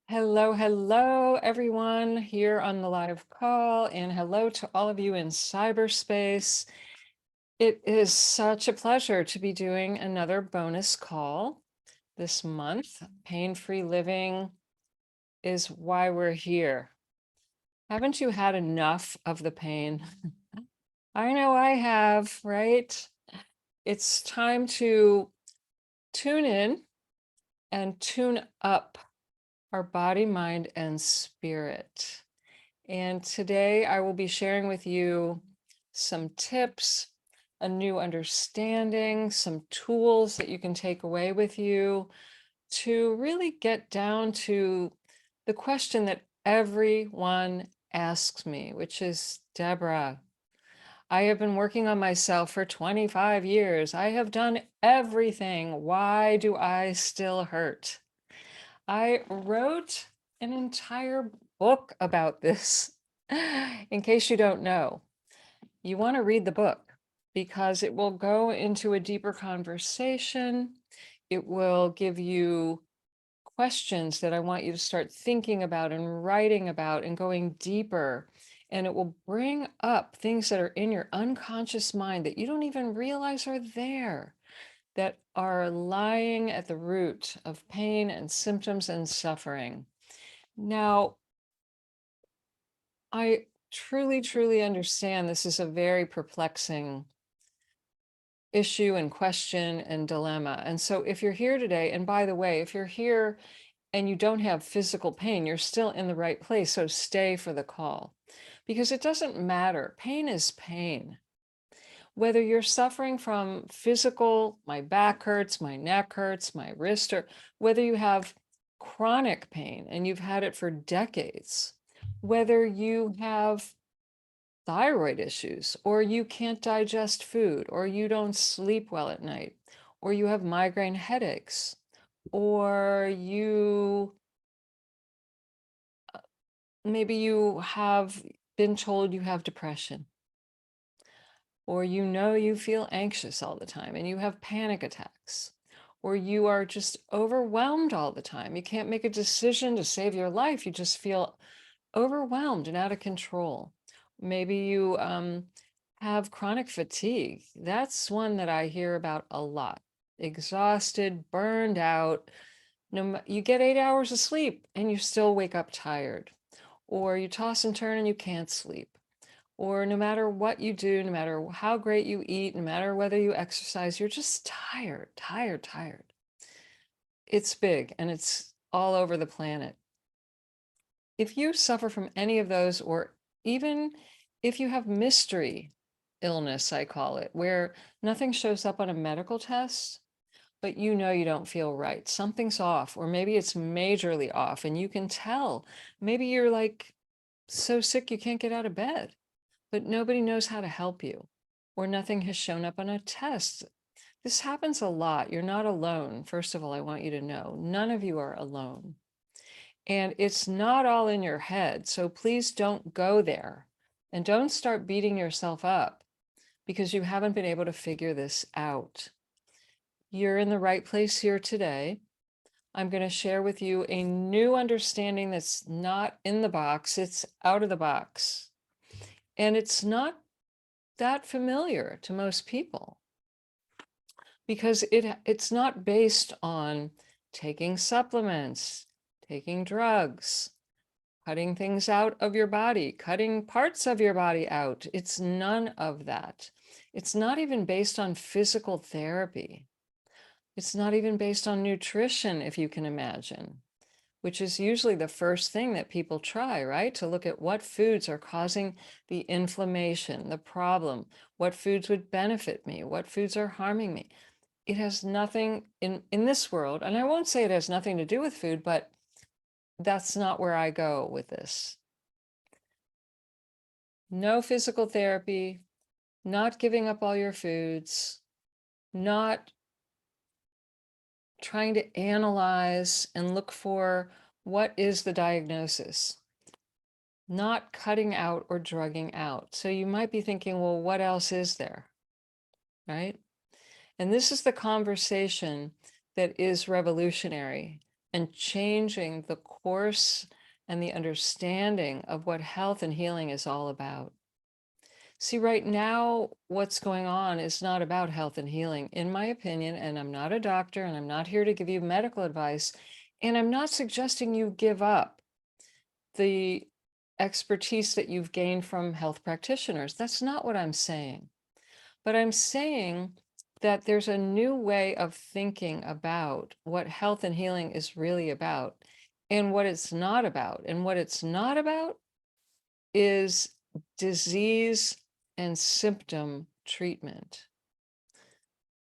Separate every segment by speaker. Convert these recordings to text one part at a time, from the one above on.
Speaker 1: Hello, everyone here on the live call, and hello to all of you in cyberspace. It is such a pleasure to be doing another bonus call this month. Pain-free living is why we're here. Haven't you had enough of the pain? I know I have, right? It's time to tune in and tune up our body, mind, and spirit. And today I will be sharing with you some tips, a new understanding, some tools that you can take away with you to really get down to the question that everyone asks me, which is, Deborah, I have been working on myself for 25 years. I have done everything. Why do I still hurt? I wrote an entire book about this. In case you don't know, you want to read the book because it will go into a deeper conversation. It will give you questions that I want you to start thinking about and writing about and going deeper. And it will bring up things that are in your unconscious mind that you don't even realize are there, that are lying at the root of pain and symptoms and suffering. Now, I truly understand this is a very perplexing issue and question and dilemma. And so if you're here today, and by the way, if you're here and you don't have physical pain, you're still in the right place. So stay for the call because it doesn't matter. Pain is pain. Whether you're suffering from physical, my back hurts, my neck hurts, my wrist hurts, whether you have chronic pain and you've had it for decades, whether you have thyroid issues, or you can't digest food, or you don't sleep well at night, or you have migraine headaches, or maybe you have been told you have depression, or you feel anxious all the time and you have panic attacks, or you are just overwhelmed all the time. You can't make a decision to save your life. You just feel overwhelmed and out of control. Maybe you have chronic fatigue. That's one that I hear about a lot. Exhausted, burned out. You get 8 hours of sleep and you still wake up tired, or you toss and turn and you can't sleep. Or no matter what you do, no matter how great you eat, no matter whether you exercise, you're just tired. It's big and it's all over the planet. If you suffer from any of those, or even if you have mystery illness, I call it, where nothing shows up on a medical test, but you don't feel right, something's off, or maybe it's majorly off, and you can tell. Maybe you're like so sick you can't get out of bed, but nobody knows how to help you, or nothing has shown up on a test. This happens a lot. You're not alone. First of all, I want you to know none of you are alone. And it's not all in your head. So please don't go there and don't start beating yourself up because you haven't been able to figure this out. You're in the right place here today. I'm going to share with you a new understanding that's not in the box, it's out of the box. And it's not that familiar to most people because it's not based on taking supplements, taking drugs, cutting things out of your body, cutting parts of your body out. It's none of that. It's not even based on physical therapy. It's not even based on nutrition, if you can imagine, which is usually the first thing that people try, right? To look at what foods are causing the inflammation, the problem, what foods would benefit me, what foods are harming me. It has nothing in this world, and I won't say it has nothing to do with food, but that's not where I go with this. No physical therapy, not giving up all your foods, not trying to analyze and look for what is the diagnosis, not cutting out or drugging out. So you might be thinking, well, what else is there? Right? And this is the conversation that is revolutionary and changing the course and the understanding of what health and healing is all about. See, right now, what's going on is not about health and healing, in my opinion, and I'm not a doctor and I'm not here to give you medical advice, and I'm not suggesting you give up the expertise that you've gained from health practitioners. That's not what I'm saying. But I'm saying that there's a new way of thinking about what health and healing is really about and what it's not about. And what it's not about is disease and symptom treatment.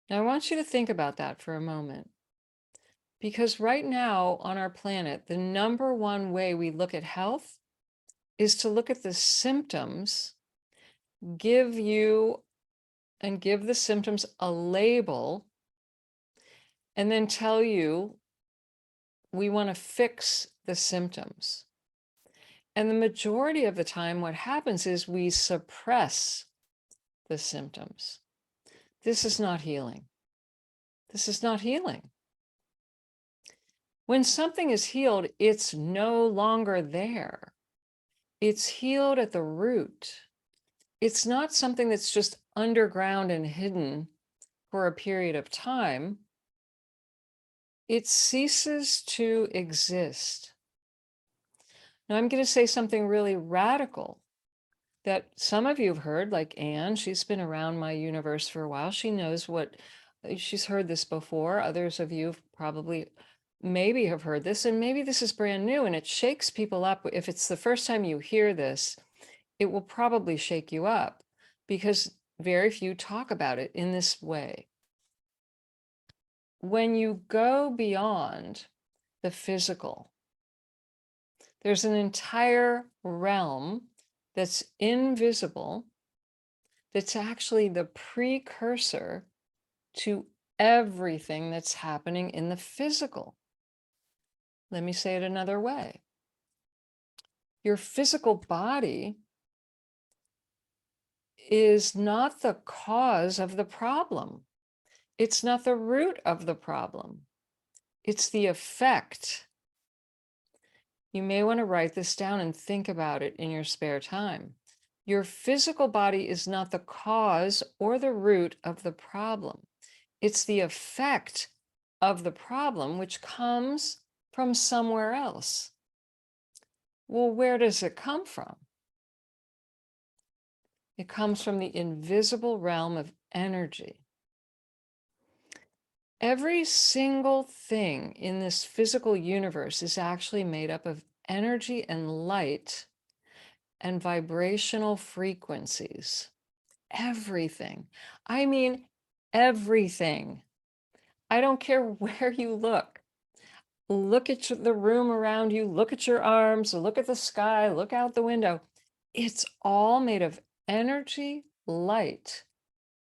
Speaker 1: Now, I want you to think about that for a moment. Because right now on our planet, the number one way we look at health is to look at the symptoms, give you and give the symptoms a label, and then tell you we want to fix the symptoms. And the majority of the time, what happens is we suppress the symptoms. This is not healing. This is not healing. When something is healed, it's no longer there. It's healed at the root. It's not something that's just underground and hidden for a period of time. It ceases to exist. Now, I'm going to say something really radical that some of you have heard, like Anne. She's been around my universe for a while. She knows what, she's heard this before. Others of you probably maybe have heard this, and maybe this is brand new and it shakes people up. If it's the first time you hear this, it will probably shake you up because very few talk about it in this way. When you go beyond the physical, there's an entire realm that's invisible, that's actually the precursor to everything that's happening in the physical. Let me say it another way. Your physical body is not the cause of the problem. It's not the root of the problem. It's the effect. You may want to write this down and think about it in your spare time. Your physical body is not the cause or the root of the problem. It's the effect of the problem, which comes from somewhere else. Well, where does it come from? It comes from the invisible realm of energy. Every single thing in this physical universe is actually made up of energy and light and vibrational frequencies. Everything. I mean, everything. I don't care where you look. Look at the room around you, look at your arms, look at the sky, look out the window. It's all made of energy, light,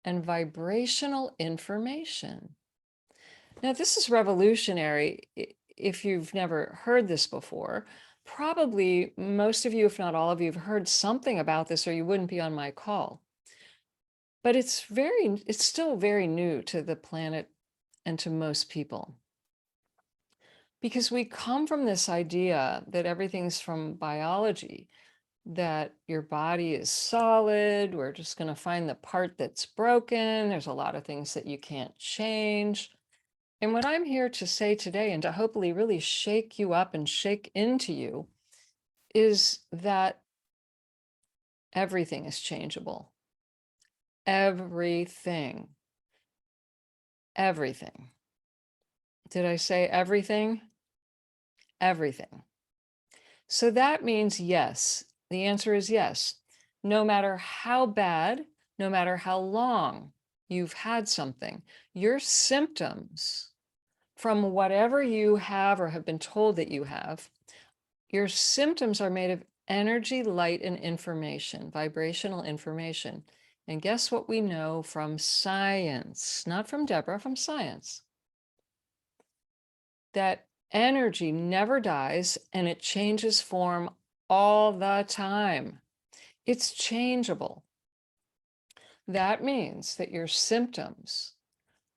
Speaker 1: and vibrational information. Now, this is revolutionary. If you've never heard this before, probably most of you, if not all of you, have heard something about this or you wouldn't be on my call. But it's still very new to the planet and to most people. Because we come from this idea that everything's from biology, that your body is solid, we're just going to find the part that's broken, there's a lot of things that you can't change. And what I'm here to say today, and to hopefully really shake you up and shake into you, is that everything is changeable. Everything. Everything. Did I say everything? Everything. So that means yes. The answer is yes. No matter how bad, no matter how long you've had something, your symptoms from whatever you have or have been told that you have, your symptoms are made of energy, light, and information, vibrational information. And guess what we know from science? Not from Deborah, from science. That energy never dies and it changes form all the time. It's changeable. That means that your symptoms,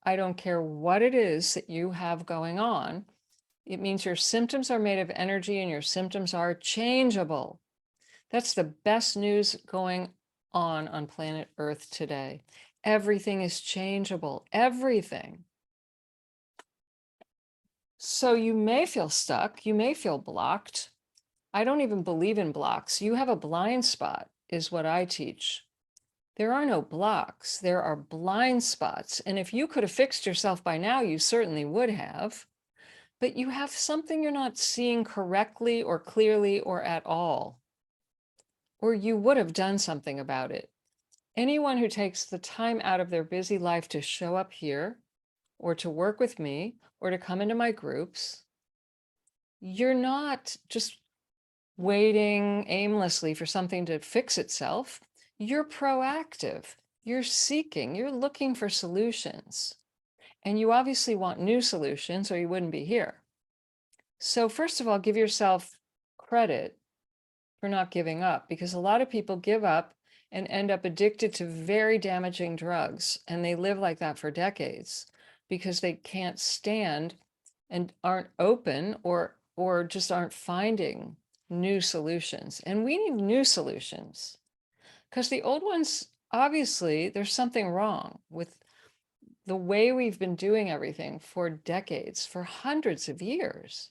Speaker 1: I don't care what it is that you have going on, It means your symptoms are made of energy and your symptoms are changeable. That's the best news going on planet Earth today. Everything is changeable, everything. So you may feel stuck, you may feel blocked. I don't even believe in blocks. You have a blind spot, is what I teach. There are no blocks, there are blind spots. And if you could have fixed yourself by now, you certainly would have. But you have something you're not seeing correctly or clearly or at all, or you would have done something about it. Anyone who takes the time out of their busy life to show up here, or to work with me, or to come into my groups, you're not just waiting aimlessly for something to fix itself. You're proactive. You're seeking, you're looking for solutions. And you obviously want new solutions, or you wouldn't be here. So, first of all, give yourself credit for not giving up, because a lot of people give up and end up addicted to very damaging drugs. And they live like that for decades because they can't stand and aren't open or just aren't finding new solutions. And we need new solutions because the old ones, obviously, there's something wrong with the way we've been doing everything for decades, for hundreds of years.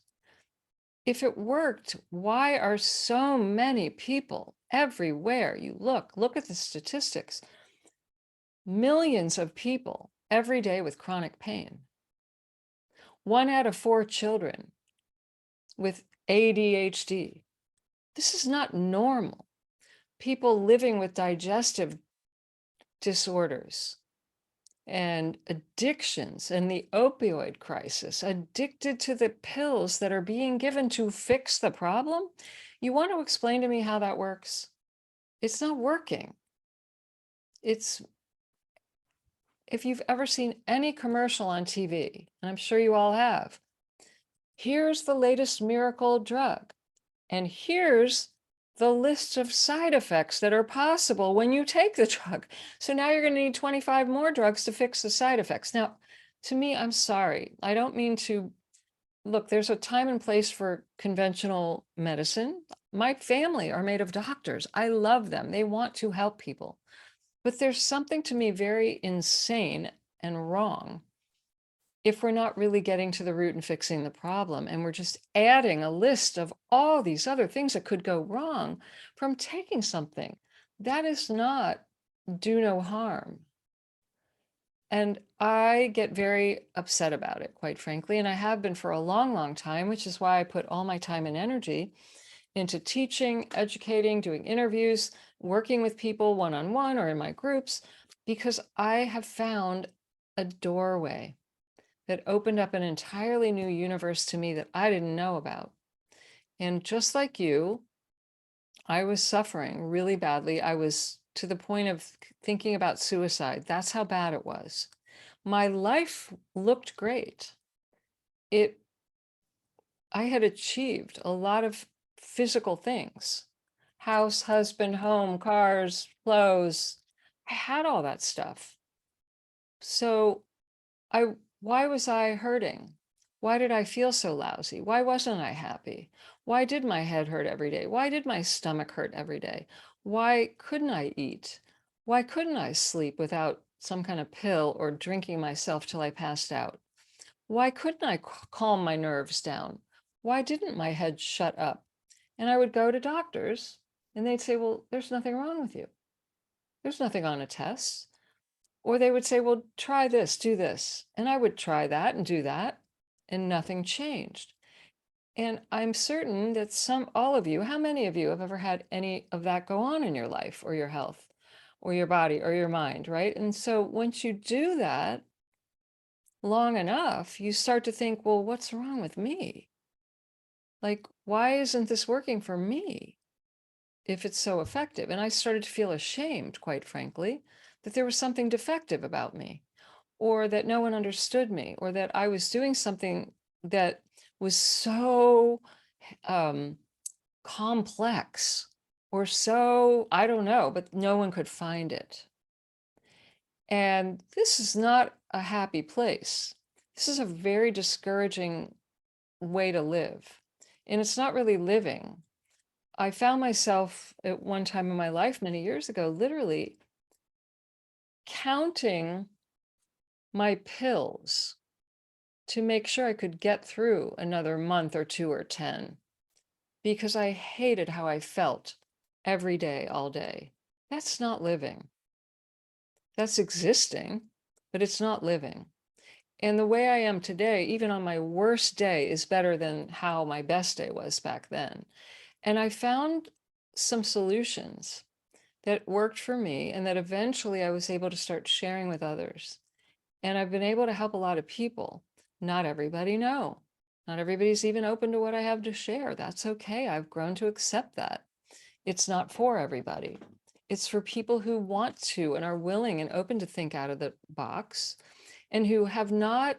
Speaker 1: If it worked, why are so many people everywhere you look at the statistics, millions of people every day with chronic pain. 1 out of 4 children with ADHD. This is not normal. People living with digestive disorders and addictions and the opioid crisis, addicted to the pills that are being given to fix the problem. You want to explain to me how that works? It's not working. It's, if you've ever seen any commercial on TV, and I'm sure you all have, here's the latest miracle drug, and here's the list of side effects that are possible when you take the drug. So now you're going to need 25 more drugs to fix the side effects. Now, to me, I'm sorry. I don't mean to look, there's a time and place for conventional medicine. My family are made of doctors. I love them. They want to help people. But there's something to me very insane and wrong if we're not really getting to the root and fixing the problem, and we're just adding a list of all these other things that could go wrong from taking something that is not do no harm. And I get very upset about it, quite frankly, and I have been for a long, long time, which is why I put all my time and energy into teaching, educating, doing interviews, working with people one-on-one or in my groups, because I have found a doorway that opened up an entirely new universe to me that I didn't know about. And just like you, I was suffering really badly. I was to the point of thinking about suicide. That's how bad it was. My life looked great. I had achieved a lot of physical things. House, husband, home, cars, clothes. I had all that stuff. So why was I hurting? Why did I feel so lousy? Why wasn't I happy? Why did my head hurt every day? Why did my stomach hurt every day? Why couldn't I eat? Why couldn't I sleep without some kind of pill or drinking myself till I passed out? Why couldn't I calm my nerves down? Why didn't my head shut up? And I would go to doctors and they'd say, well, there's nothing wrong with you. There's nothing on a test. Or they would say, well, try this, do this. And I would try that and do that, and nothing changed. And I'm certain that all of you, how many of you have ever had any of that go on in your life or your health or your body or your mind, right? And so once you do that long enough, you start to think, well, what's wrong with me? Like, why isn't this working for me if it's so effective? And I started to feel ashamed, quite frankly, that there was something defective about me, or that no one understood me, or that I was doing something that was so complex, or so, I don't know, but no one could find it. And this is not a happy place. This is a very discouraging way to live. And it's not really living. I found myself at one time in my life many years ago, literally counting my pills to make sure I could get through another month or 2 or 10 because I hated how I felt every day, all day. That's not living. That's existing, but it's not living. And the way I am today, even on my worst day, is better than how my best day was back then. And I found some solutions that worked for me and that eventually I was able to start sharing with others. And I've been able to help a lot of people. Not everybody, no. Not everybody's even open to what I have to share. That's okay. I've grown to accept that. It's not for everybody. It's for people who want to and are willing and open to think out of the box and who have not,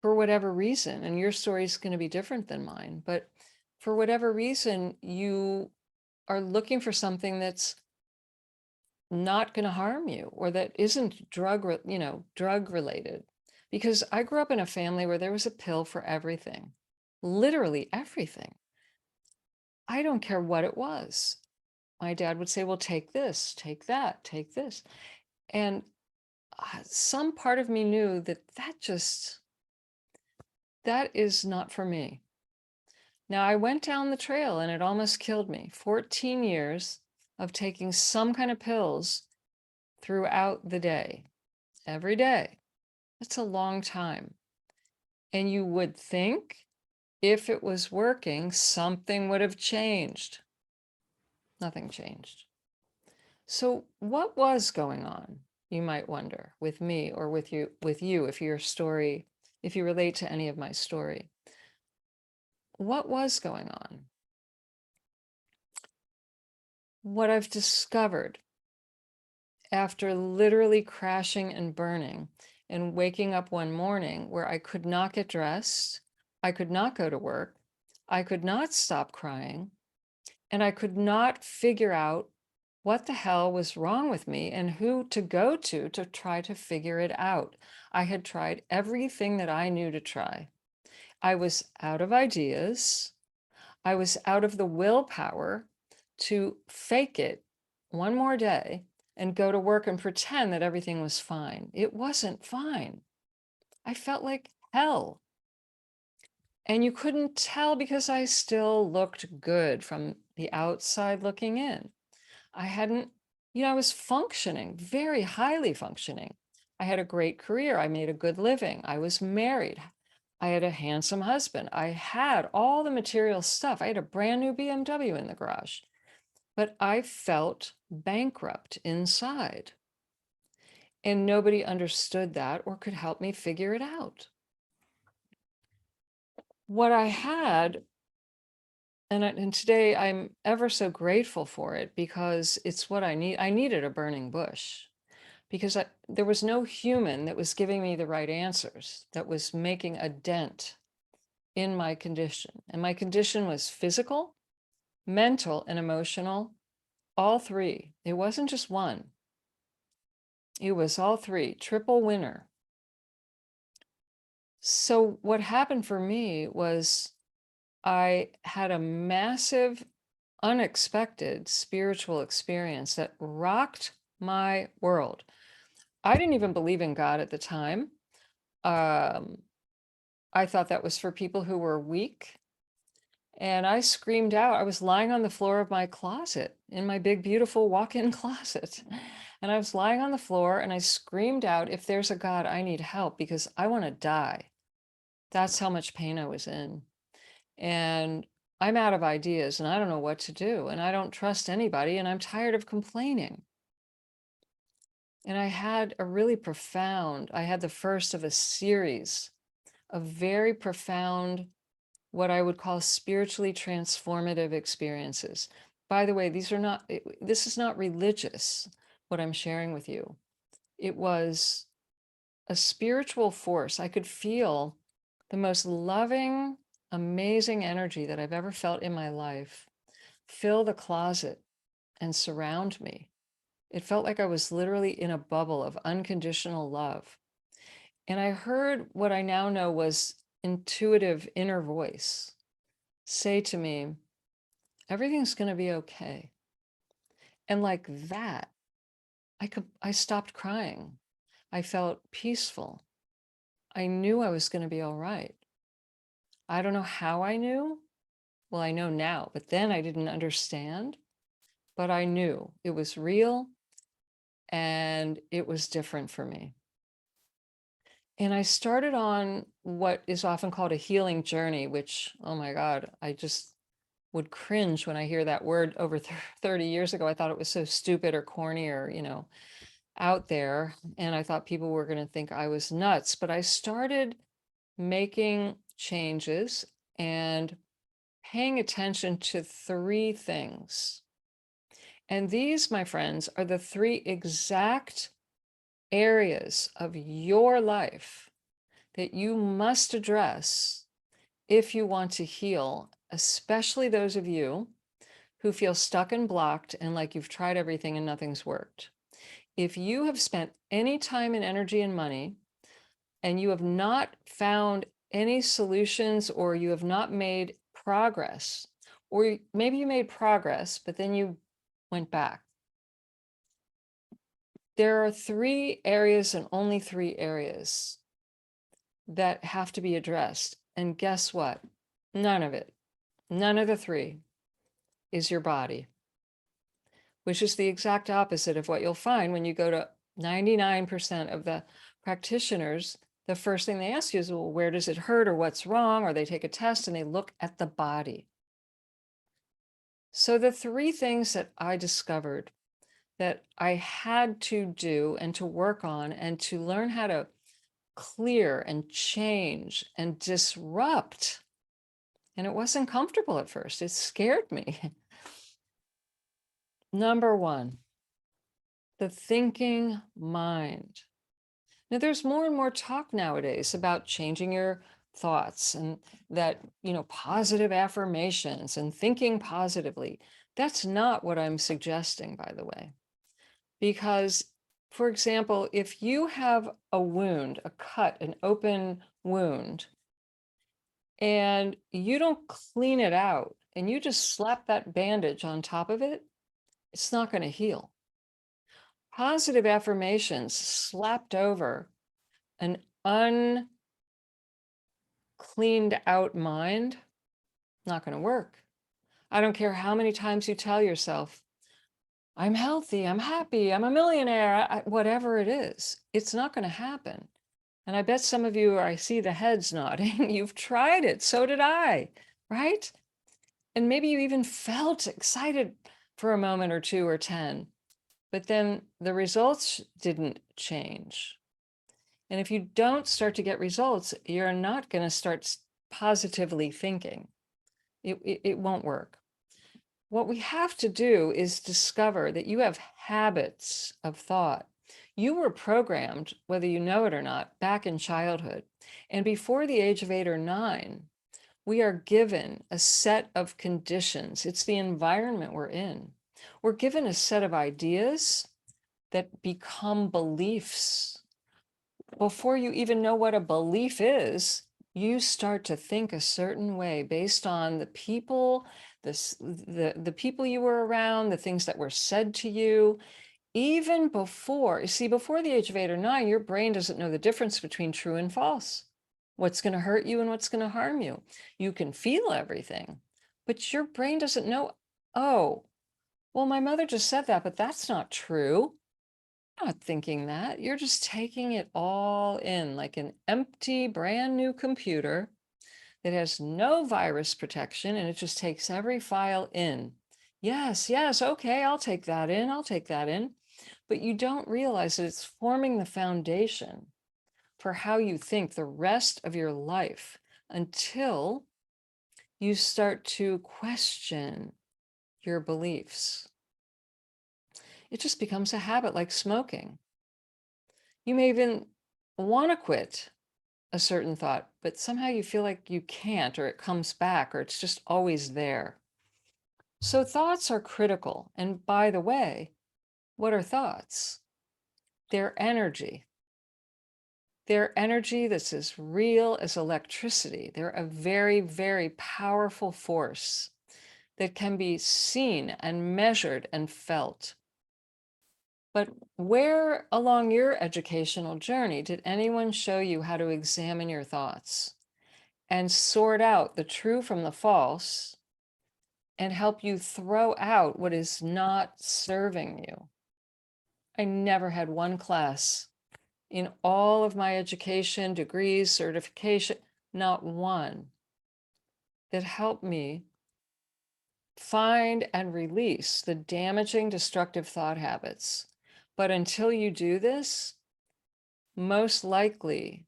Speaker 1: for whatever reason, and your story is going to be different than mine, but for whatever reason, you are looking for something that's not going to harm you or that isn't drug related. Because I grew up in a family where there was a pill for everything, literally everything. I don't care what it was. My dad would say, well, take this, take that, take this. And some part of me knew that that is not for me. Now, I went down the trail and it almost killed me. 14 years of taking some kind of pills throughout the day, every day. That's a long time. And you would think if it was working, something would have changed. Nothing changed. So what was going on, you might wonder, with me or with you, if your story, if you relate to any of my story? What was going on? What I've discovered after literally crashing and burning and waking up one morning where I could not get dressed, I could not go to work, I could not stop crying, and I could not figure out what the hell was wrong with me and who to go to try to figure it out. I had tried everything that I knew to try. I was out of ideas. I was out of the willpower to fake it one more day and go to work and pretend that everything was fine. It wasn't fine. I felt like hell. And you couldn't tell because I still looked good from the outside looking in. I hadn't, I was functioning, very highly functioning. I had a great career. I made a good living. I was married. I had a handsome husband. I had all the material stuff. I had a brand new BMW in the garage. But I felt bankrupt inside. And nobody understood that or could help me figure it out. What I had, and today I'm ever so grateful for it because it's what I need. I needed a burning bush because there was no human that was giving me the right answers, that was making a dent in my condition. And my condition was physical, mental, and emotional, all three. It wasn't just one. It was all three, triple winner. So what happened for me was I had a massive, unexpected spiritual experience that rocked my world. I didn't even believe in God at the time. I thought that was for people who were weak. And I screamed out. I was lying on the floor of my closet in my big, beautiful walk-in closet. And I was lying on the floor and I screamed out, if there's a God, I need help because I want to die. That's how much pain I was in. And I'm out of ideas and I don't know what to do. And I don't trust anybody and I'm tired of complaining. And I had I had the first of a series of very profound, what I would call spiritually transformative experiences. By the way, this is not religious, what I'm sharing with you. It was a spiritual force. I could feel the most loving, amazing energy that I've ever felt in my life fill the closet and surround me. It felt like I was literally in a bubble of unconditional love. And I heard what I now know was intuitive inner voice say to me, everything's going to be okay. And like that, I stopped crying. I felt peaceful. I knew I was going to be all right. I don't know how I knew. Well, I know now, but then I didn't understand, but I knew it was real and it was different for me. And I started on what is often called a healing journey, which, oh my God, I just would cringe when I hear that word. Over 30 years ago, I thought it was so stupid or corny or, out there. And I thought people were going to think I was nuts. But I started making changes and paying attention to three things. And these, my friends, are the three exact areas of your life that you must address if you want to heal, especially those of you who feel stuck and blocked and like you've tried everything and nothing's worked. If you have spent any time and energy and money and you have not found any solutions, or you have not made progress, or maybe you made progress, but then you went back. There are three areas and only three areas that have to be addressed. And guess what? None of the three is your body, which is the exact opposite of what you'll find when you go to 99% of the practitioners. The first thing they ask you is, well, where does it hurt or what's wrong? Or they take a test and they look at the body. So the three things that I discovered that I had to do and to work on and to learn how to clear and change and disrupt. And it wasn't comfortable at first. It scared me. Number one, the thinking mind. Now, there's more and more talk nowadays about changing your thoughts and that, positive affirmations and thinking positively. That's not what I'm suggesting, by the way. Because, for example, if you have a wound, a cut, an open wound, and you don't clean it out and you just slap that bandage on top of it, it's not going to heal. Positive affirmations slapped over an uncleaned out mind, not going to work. I don't care how many times you tell yourself, I'm healthy, I'm happy, I'm a millionaire, whatever it is, it's not going to happen. And I bet some of you, I see the heads nodding, you've tried it, so did I, right? And maybe you even felt excited for a moment or two or 10, but then the results didn't change. And if you don't start to get results, you're not going to start positively thinking. It won't work. What we have to do is discover that you have habits of thought. You were programmed, whether you know it or not, back in childhood. And before the age of 8 or 9, we are given a set of conditions. It's the environment we're in. We're given a set of ideas that become beliefs. Before you even know what a belief is, you start to think a certain way based on the people, the people you were around, the things that were said to you. Even before, you see, before the age of 8 or 9, your brain doesn't know the difference between true and false. What's going to hurt you and what's going to harm you. You can feel everything, but your brain doesn't know, oh, well, my mother just said that, but that's not true. You're not thinking that. You're just taking it all in like an empty, brand new computer that has no virus protection, and it just takes every file in. Yes, yes, okay, I'll take that in, I'll take that in. But you don't realize that it's forming the foundation for how you think the rest of your life until you start to question your beliefs. It just becomes a habit like smoking. You may even want to quit a certain thought, but somehow you feel like you can't, or it comes back, or it's just always there. So thoughts are critical. And by the way, what are thoughts? They're energy. They're energy that's as real as electricity. They're a very, very powerful force that can be seen and measured and felt. But where along your educational journey did anyone show you how to examine your thoughts and sort out the true from the false and help you throw out what is not serving you? I never had one class in all of my education, degrees, certification, not one that helped me find and release the damaging, destructive thought habits. But until you do this, most likely,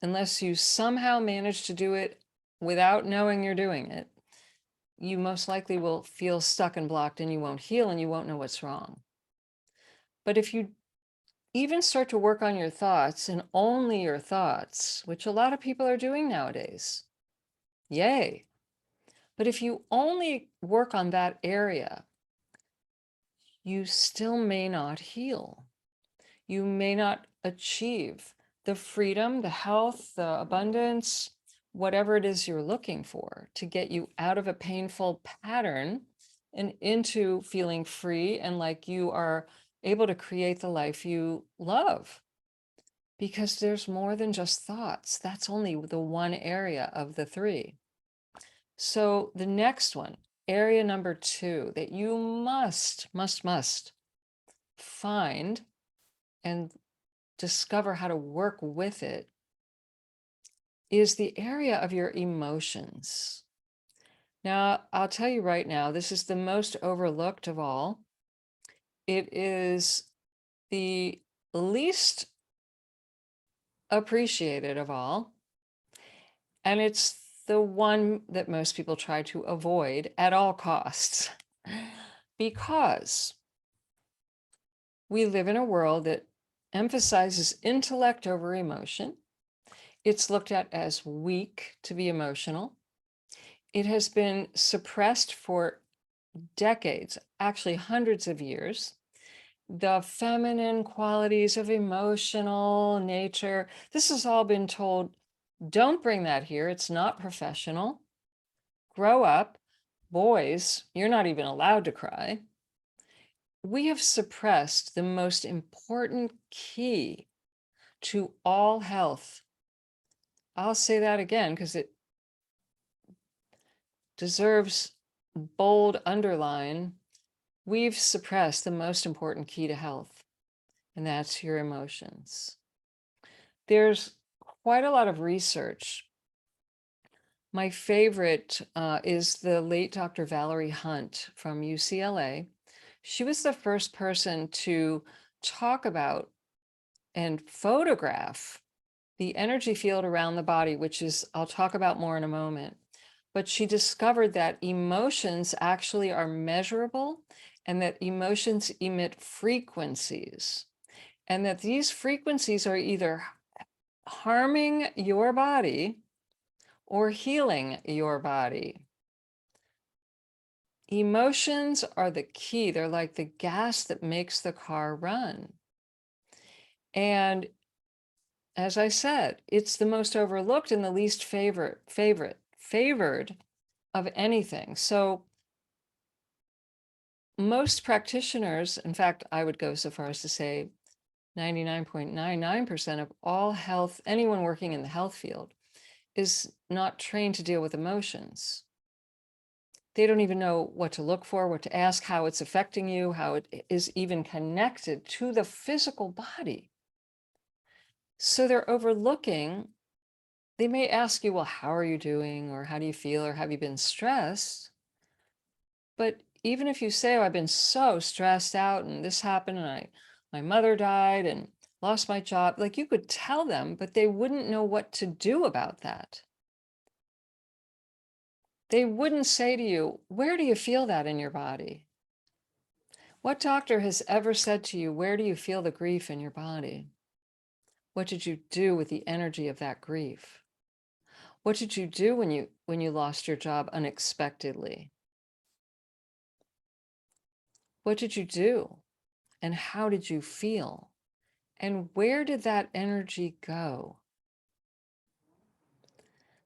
Speaker 1: unless you somehow manage to do it without knowing you're doing it, you most likely will feel stuck and blocked and you won't heal and you won't know what's wrong. But if you even start to work on your thoughts and only your thoughts, which a lot of people are doing nowadays, yay. But if you only work on that area, you still may not heal. You may not achieve the freedom, the health, the abundance, whatever it is you're looking for to get you out of a painful pattern and into feeling free and like you are able to create the life you love. Because there's more than just thoughts. That's only the one area of the three. So the next one, area number 2, that you must find and discover how to work with it is the area of your emotions. Now, I'll tell you right now, this is the most overlooked of all. It is the least appreciated of all. And it's the one that most people try to avoid at all costs because we live in a world that emphasizes intellect over emotion. It's looked at as weak to be emotional. It has been suppressed for decades, actually hundreds of years. The feminine qualities of emotional nature, this has all been told, don't bring that here. It's not professional. Grow up. Boys, you're not even allowed to cry. We have suppressed the most important key to all health. I'll say that again because it deserves bold underline. We've suppressed the most important key to health, and that's your emotions. There's quite a lot of research. My favorite is the late Dr. Valerie Hunt from UCLA. She was the first person to talk about and photograph the energy field around the body, which is, I'll talk about more in a moment. But she discovered that emotions actually are measurable and that emotions emit frequencies, and that these frequencies are either harming your body or healing your body. Emotions are the key. They're like the gas that makes the car run. And as I said, it's the most overlooked and the least favored of anything. So most practitioners, in fact, I would go so far as to say 99.99% of all health, anyone working in the health field is not trained to deal with emotions. They don't even know what to look for, what to ask, how it's affecting you, how it is even connected to the physical body. So they're overlooking. They may ask you, well, how are you doing? Or how do you feel? Or have you been stressed? But even if you say, oh, I've been so stressed out and this happened and my mother died and lost my job, like you could tell them, but they wouldn't know what to do about that. They wouldn't say to you, where do you feel that in your body? What doctor has ever said to you, where do you feel the grief in your body? What did you do with the energy of that grief? What did you do when you lost your job unexpectedly? What did you do? And how did you feel? And where did that energy go?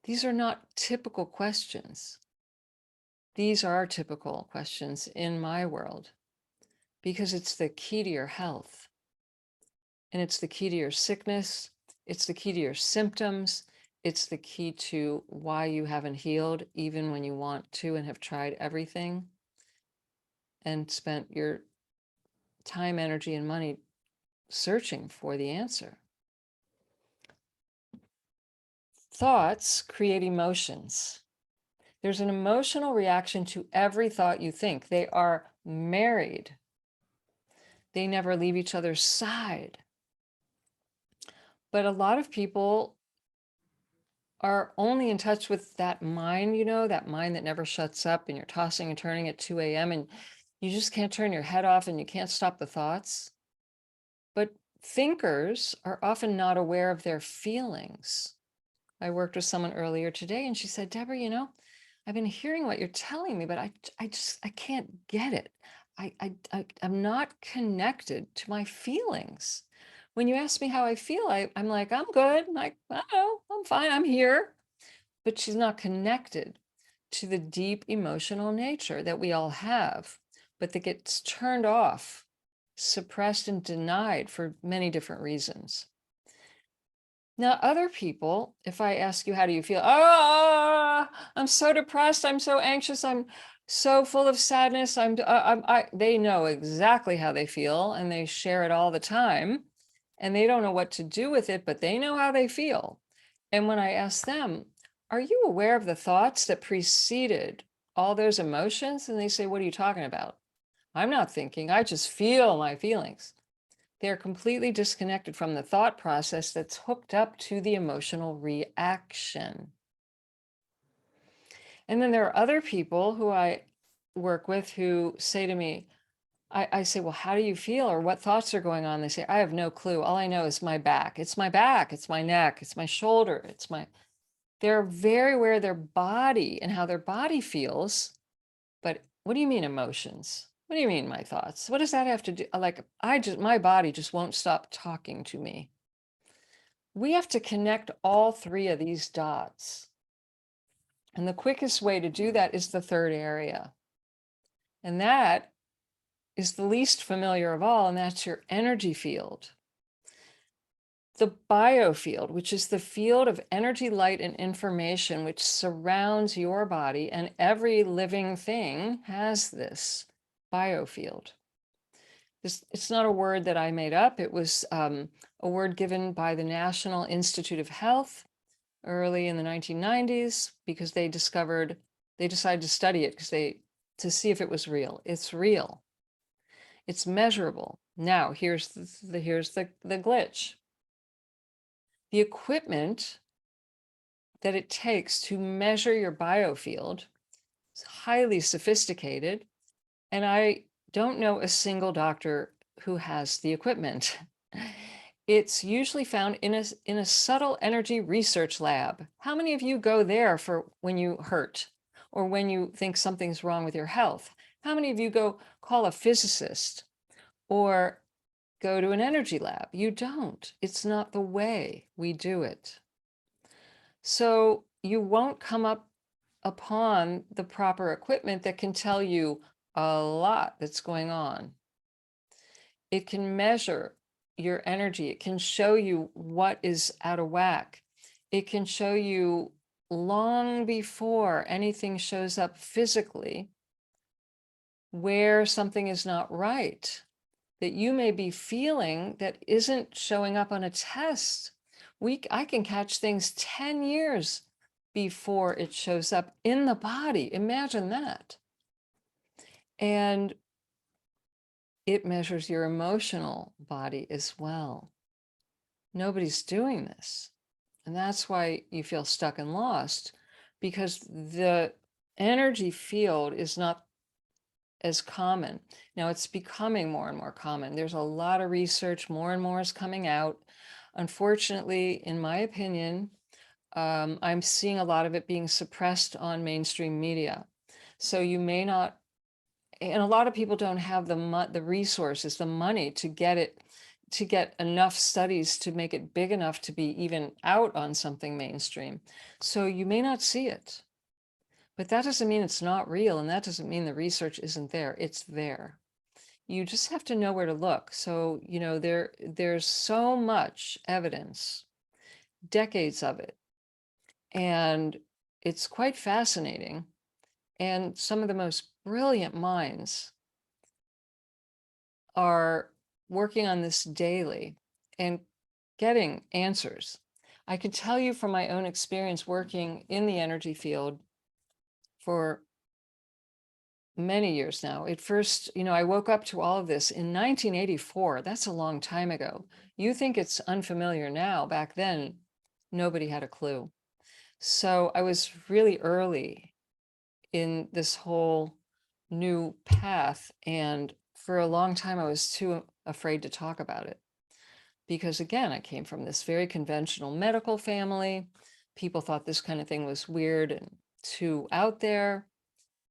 Speaker 1: These are not typical questions. These are typical questions in my world because it's the key to your health. And it's the key to your sickness. It's the key to your symptoms. It's the key to why you haven't healed, even when you want to and have tried everything and spent your time, energy, and money searching for the answer. Thoughts create emotions. There's an emotional reaction to every thought you think. They are married. They never leave each other's side. But a lot of people are only in touch with that mind, that mind that never shuts up, and you're tossing and turning at 2 a.m. and you just can't turn your head off and you can't stop the thoughts. But thinkers are often not aware of their feelings. I worked with someone earlier today and she said, Deborah, I've been hearing what you're telling me, but I can't get it. I'm not connected to my feelings. When you ask me how I feel, I'm like, I'm good. I'm like, oh, I'm fine. I'm here. But she's not connected to the deep emotional nature that we all have, but that gets turned off, suppressed, and denied for many different reasons. Now, other people, if I ask you, how do you feel? Oh, I'm so depressed. I'm so anxious. I'm so full of sadness. They know exactly how they feel and they share it all the time and they don't know what to do with it, but they know how they feel. And when I ask them, are you aware of the thoughts that preceded all those emotions? And they say, what are you talking about? I'm not thinking, I just feel my feelings. They're completely disconnected from the thought process that's hooked up to the emotional reaction. And then there are other people who I work with who say to me, I say, well, how do you feel? Or what thoughts are going on? They say, I have no clue. All I know is my back. It's my back. It's my neck. It's my shoulder. They're very aware of their body and how their body feels. But what do you mean emotions? What do you mean my thoughts? What does that have to do? Like, my body just won't stop talking to me. We have to connect all three of these dots. And the quickest way to do that is the third area. And that is the least familiar of all, and that's your energy field. The biofield, which is the field of energy, light, and information which surrounds your body, and every living thing has this biofield. It's not a word that I made up. It was a word given by the National Institute of Health early in the 1990s because they decided to study it to see if it was real. It's real. It's measurable. Now, here's the glitch. The equipment that it takes to measure your biofield is highly sophisticated, and I don't know a single doctor who has the equipment. It's usually found in a subtle energy research lab. How many of you go there for when you hurt or when you think something's wrong with your health? How many of you go call a physicist or go to an energy lab? You don't. It's not the way we do it. So you won't come upon the proper equipment that can tell you a lot that's going on. It can measure your energy. It can show you what is out of whack. It can show you long before anything shows up physically where something is not right, that you may be feeling that isn't showing up on a test. I can catch things 10 years before it shows up in the body. Imagine that. And it measures your emotional body as well. Nobody's doing this. And that's why you feel stuck and lost, because the energy field is not as common. Now it's becoming more and more common. There's a lot of research, more and more is coming out. Unfortunately, in my opinion, I'm seeing a lot of it being suppressed on mainstream media. So you may not, and a lot of people don't have the resources, the money to get it to get enough studies to make it big enough to be even out on something mainstream. So you may not see it, but that doesn't mean it's not real. And that doesn't mean the research isn't there. It's there. You just have to know where to look. So, there's so much evidence, decades of it. And it's quite fascinating. And some of the most brilliant minds are working on this daily and getting answers. I can tell you from my own experience working in the energy field for many years now. At first, I woke up to all of this in 1984. That's a long time ago. You think it's unfamiliar now. Back then, nobody had a clue. So I was really early in this whole new path. And for a long time, I was too afraid to talk about it. Because again, I came from this very conventional medical family. People thought this kind of thing was weird and too out there.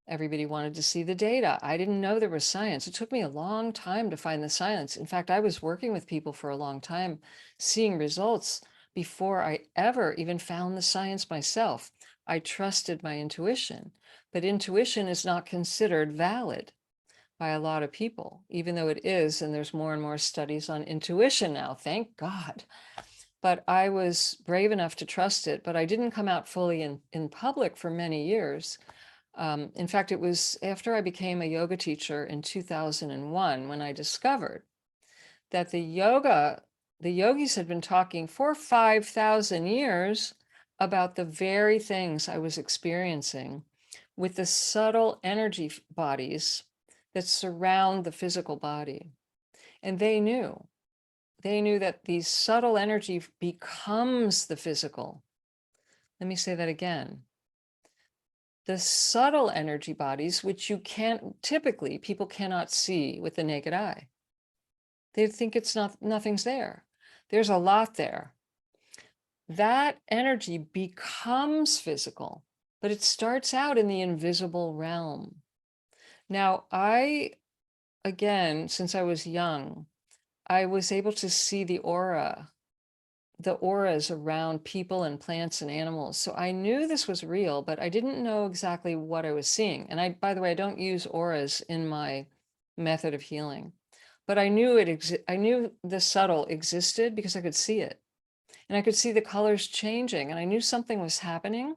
Speaker 1: Everybody wanted to see the data. I didn't know there was science. It took me a long time to find the science. In fact, I was working with people for a long time, seeing results before I ever even found the science myself. I trusted my intuition, but intuition is not considered valid by a lot of people, even though it is, and there's more and more studies on intuition now, thank God. But I was brave enough to trust it, but I didn't come out fully in public for many years. In fact, it was after I became a yoga teacher in 2001 when I discovered that the yogis had been talking for 5,000 years about the very things I was experiencing with the subtle energy bodies that surround the physical body. And they knew that the subtle energy becomes the physical. Let me say that again. The subtle energy bodies, which typically people cannot see with the naked eye. They think nothing's there. There's a lot there. That energy becomes physical, but it starts out in the invisible realm. Now, again, since I was young, I was able to see the auras around people and plants and animals. So I knew this was real, but I didn't know exactly what I was seeing. And by the way, I don't use auras in my method of healing, but I knew I knew the subtle existed because I could see it. And I could see the colors changing and I knew something was happening,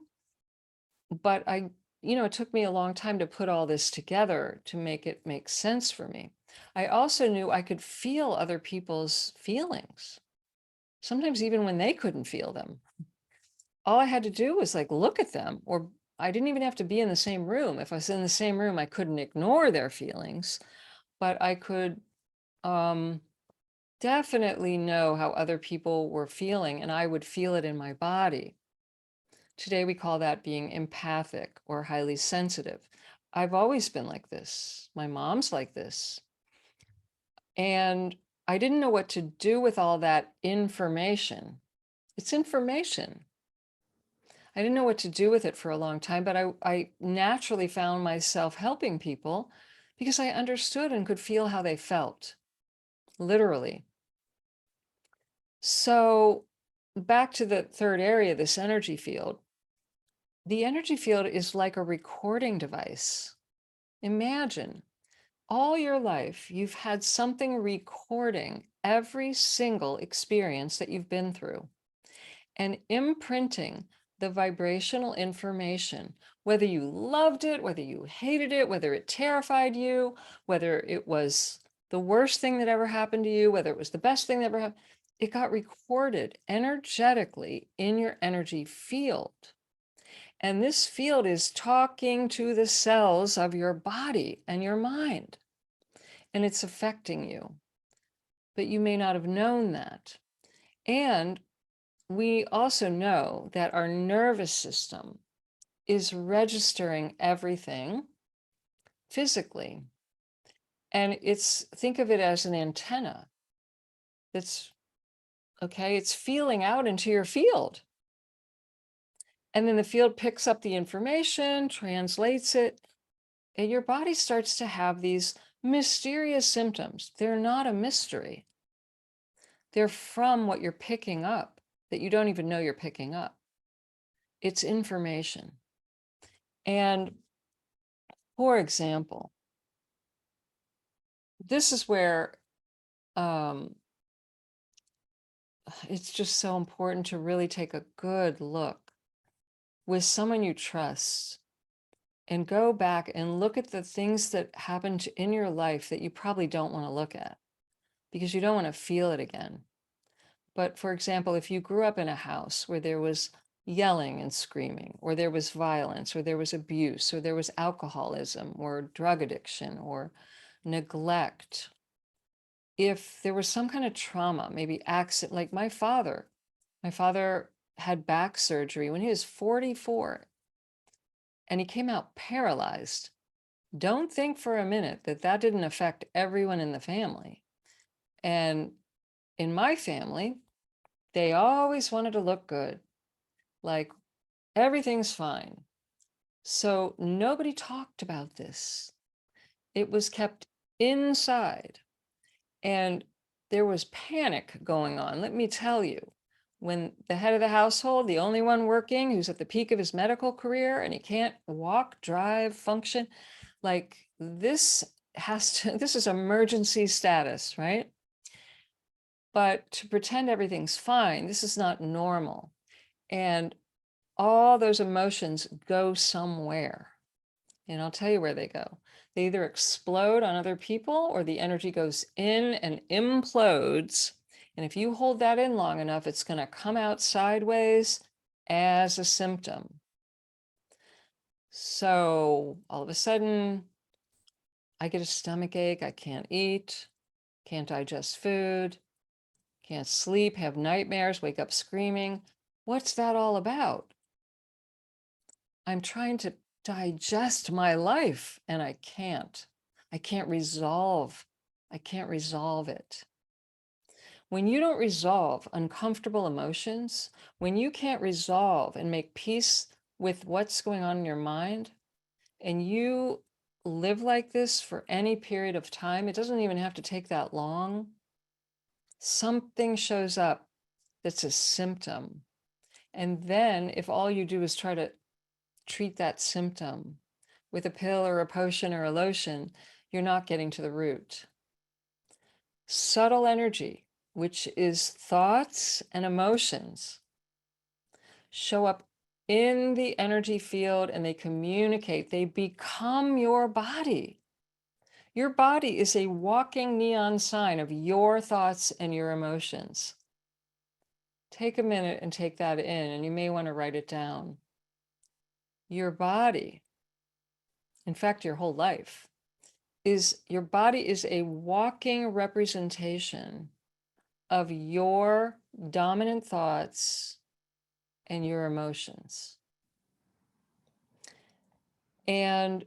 Speaker 1: but it took me a long time to put all this together to make it make sense for me. I also knew I could feel other people's feelings, sometimes even when they couldn't feel them. All I had to do was look at them, or I didn't even have to be in the same room. If I was in the same room, I couldn't ignore their feelings, but I could definitely know how other people were feeling, and I would feel it in my body. Today, we call that being empathic or highly sensitive. I've always been like this. My mom's like this. And I didn't know what to do with all that information. It's information. I didn't know what to do with it for a long time, but I naturally found myself helping people because I understood and could feel how they felt, literally. So back to the third area, this energy field. The energy field is like a recording device. Imagine all your life, you've had something recording every single experience that you've been through and imprinting the vibrational information, whether you loved it, whether you hated it, whether it terrified you, whether it was the worst thing that ever happened to you, whether it was the best thing that ever happened, it got recorded energetically in your energy field. And this field is talking to the cells of your body and your mind, and it's affecting you. But you may not have known that. And we also know that our nervous system is registering everything physically. And think of it as an antenna that's, okay, it's feeling out into your field. And then the field picks up the information, translates it, and your body starts to have these mysterious symptoms. They're not a mystery. They're from what you're picking up that you don't even know you're picking up. It's information. And for example, this is where um, it's just so important to really take a good look with someone you trust and go back and look at the things that happened in your life that you probably don't want to look at because you don't want to feel it again. But for example, if you grew up in a house where there was yelling and screaming, or there was violence, or there was abuse, or there was alcoholism, or drug addiction, or neglect, if there was some kind of trauma, maybe accident, like my father had back surgery when he was 44 and he came out paralyzed. Don't think for a minute that that didn't affect everyone in the family. And in my family, they always wanted to look good, like everything's fine. So nobody talked about this. It was kept inside. And there was panic going on. Let me tell you, when the head of the household, the only one working, who's at the peak of his medical career, and he can't walk, drive, function, like this this is emergency status, right? But to pretend everything's fine, this is not normal. And all those emotions go somewhere. And I'll tell you where they go. They either explode on other people or the energy goes in and implodes. And if you hold that in long enough, it's going to come out sideways as a symptom. So all of a sudden, I get a stomach ache. I can't eat, can't digest food, can't sleep, have nightmares, wake up screaming. What's that all about? I'm trying to digest my life and I can't. I can't resolve. I can't resolve it. When you don't resolve uncomfortable emotions, when you can't resolve and make peace with what's going on in your mind, and you live like this for any period of time, it doesn't even have to take that long. Something shows up that's a symptom. And then if all you do is try to treat that symptom with a pill or a potion or a lotion, you're not getting to the root. Subtle energy, which is thoughts and emotions, show up in the energy field and they communicate. They become your body. Your body is a walking neon sign of your thoughts and your emotions. Take a minute and take that in, and you may want to write it down. Your body, in fact, your whole life, your body is a walking representation of your dominant thoughts and your emotions. And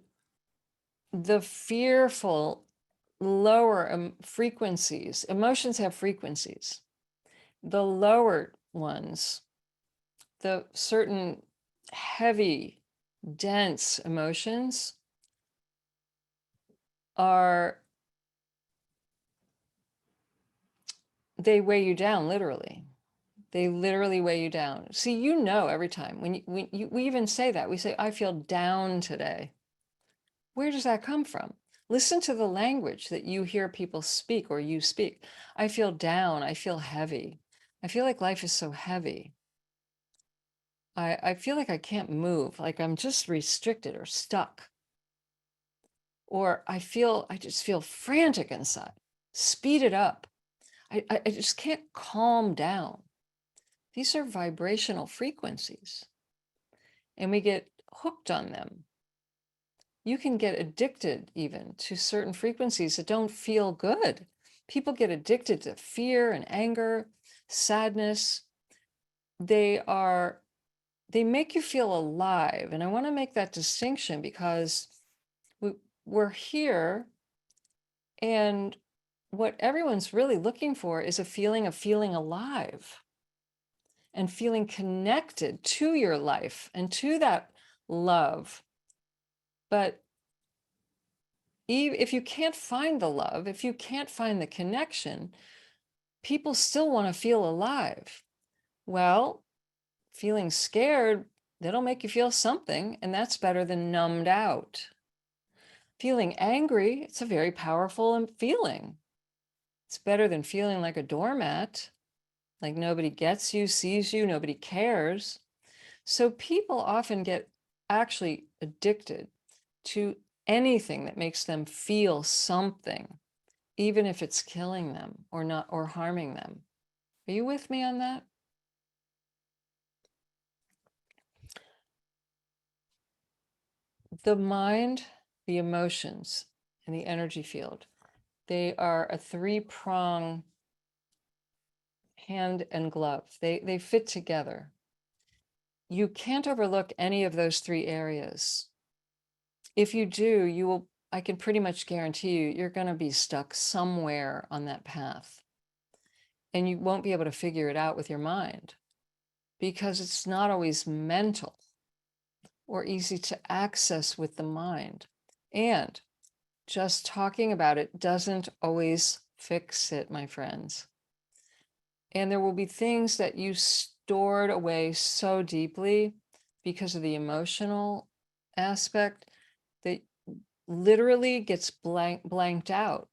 Speaker 1: the fearful lower frequencies, emotions have frequencies. The lower ones, the certain heavy, dense emotions they weigh you down, literally. They literally weigh you down. See, you know, every time we even say that, we say, I feel down today. Where does that come from? Listen to the language that you hear people speak or you speak. I feel down. I feel heavy. I feel like life is so heavy. I feel like I can't move, like I'm just restricted or stuck. Or I just feel frantic inside. Speed it up. I just can't calm down. These are vibrational frequencies, and we get hooked on them. You can get addicted even to certain frequencies that don't feel good. People get addicted to fear and anger, sadness. They make you feel alive. And I want to make that distinction because we're here, and what everyone's really looking for is a feeling of feeling alive and feeling connected to your life and to that love. But if you can't find the love, if you can't find the connection, people still want to feel alive. Well, feeling scared, that'll make you feel something, and that's better than numbed out. Feeling angry, it's a very powerful feeling. It's better than feeling like a doormat, like nobody gets you, sees you, nobody cares. So people often get actually addicted to anything that makes them feel something, even if it's killing them or not or harming them. Are you with me on that? The mind, the emotions, and the energy field, they are a three-prong hand and glove. They fit together. You can't overlook any of those three areas. If you do, you will, I can pretty much guarantee you, you're going to be stuck somewhere on that path. And you won't be able to figure it out with your mind because it's not always mental or easy to access with the mind. And just talking about it doesn't always fix it, my friends. And there will be things that you stored away so deeply because of the emotional aspect that literally gets blacked out.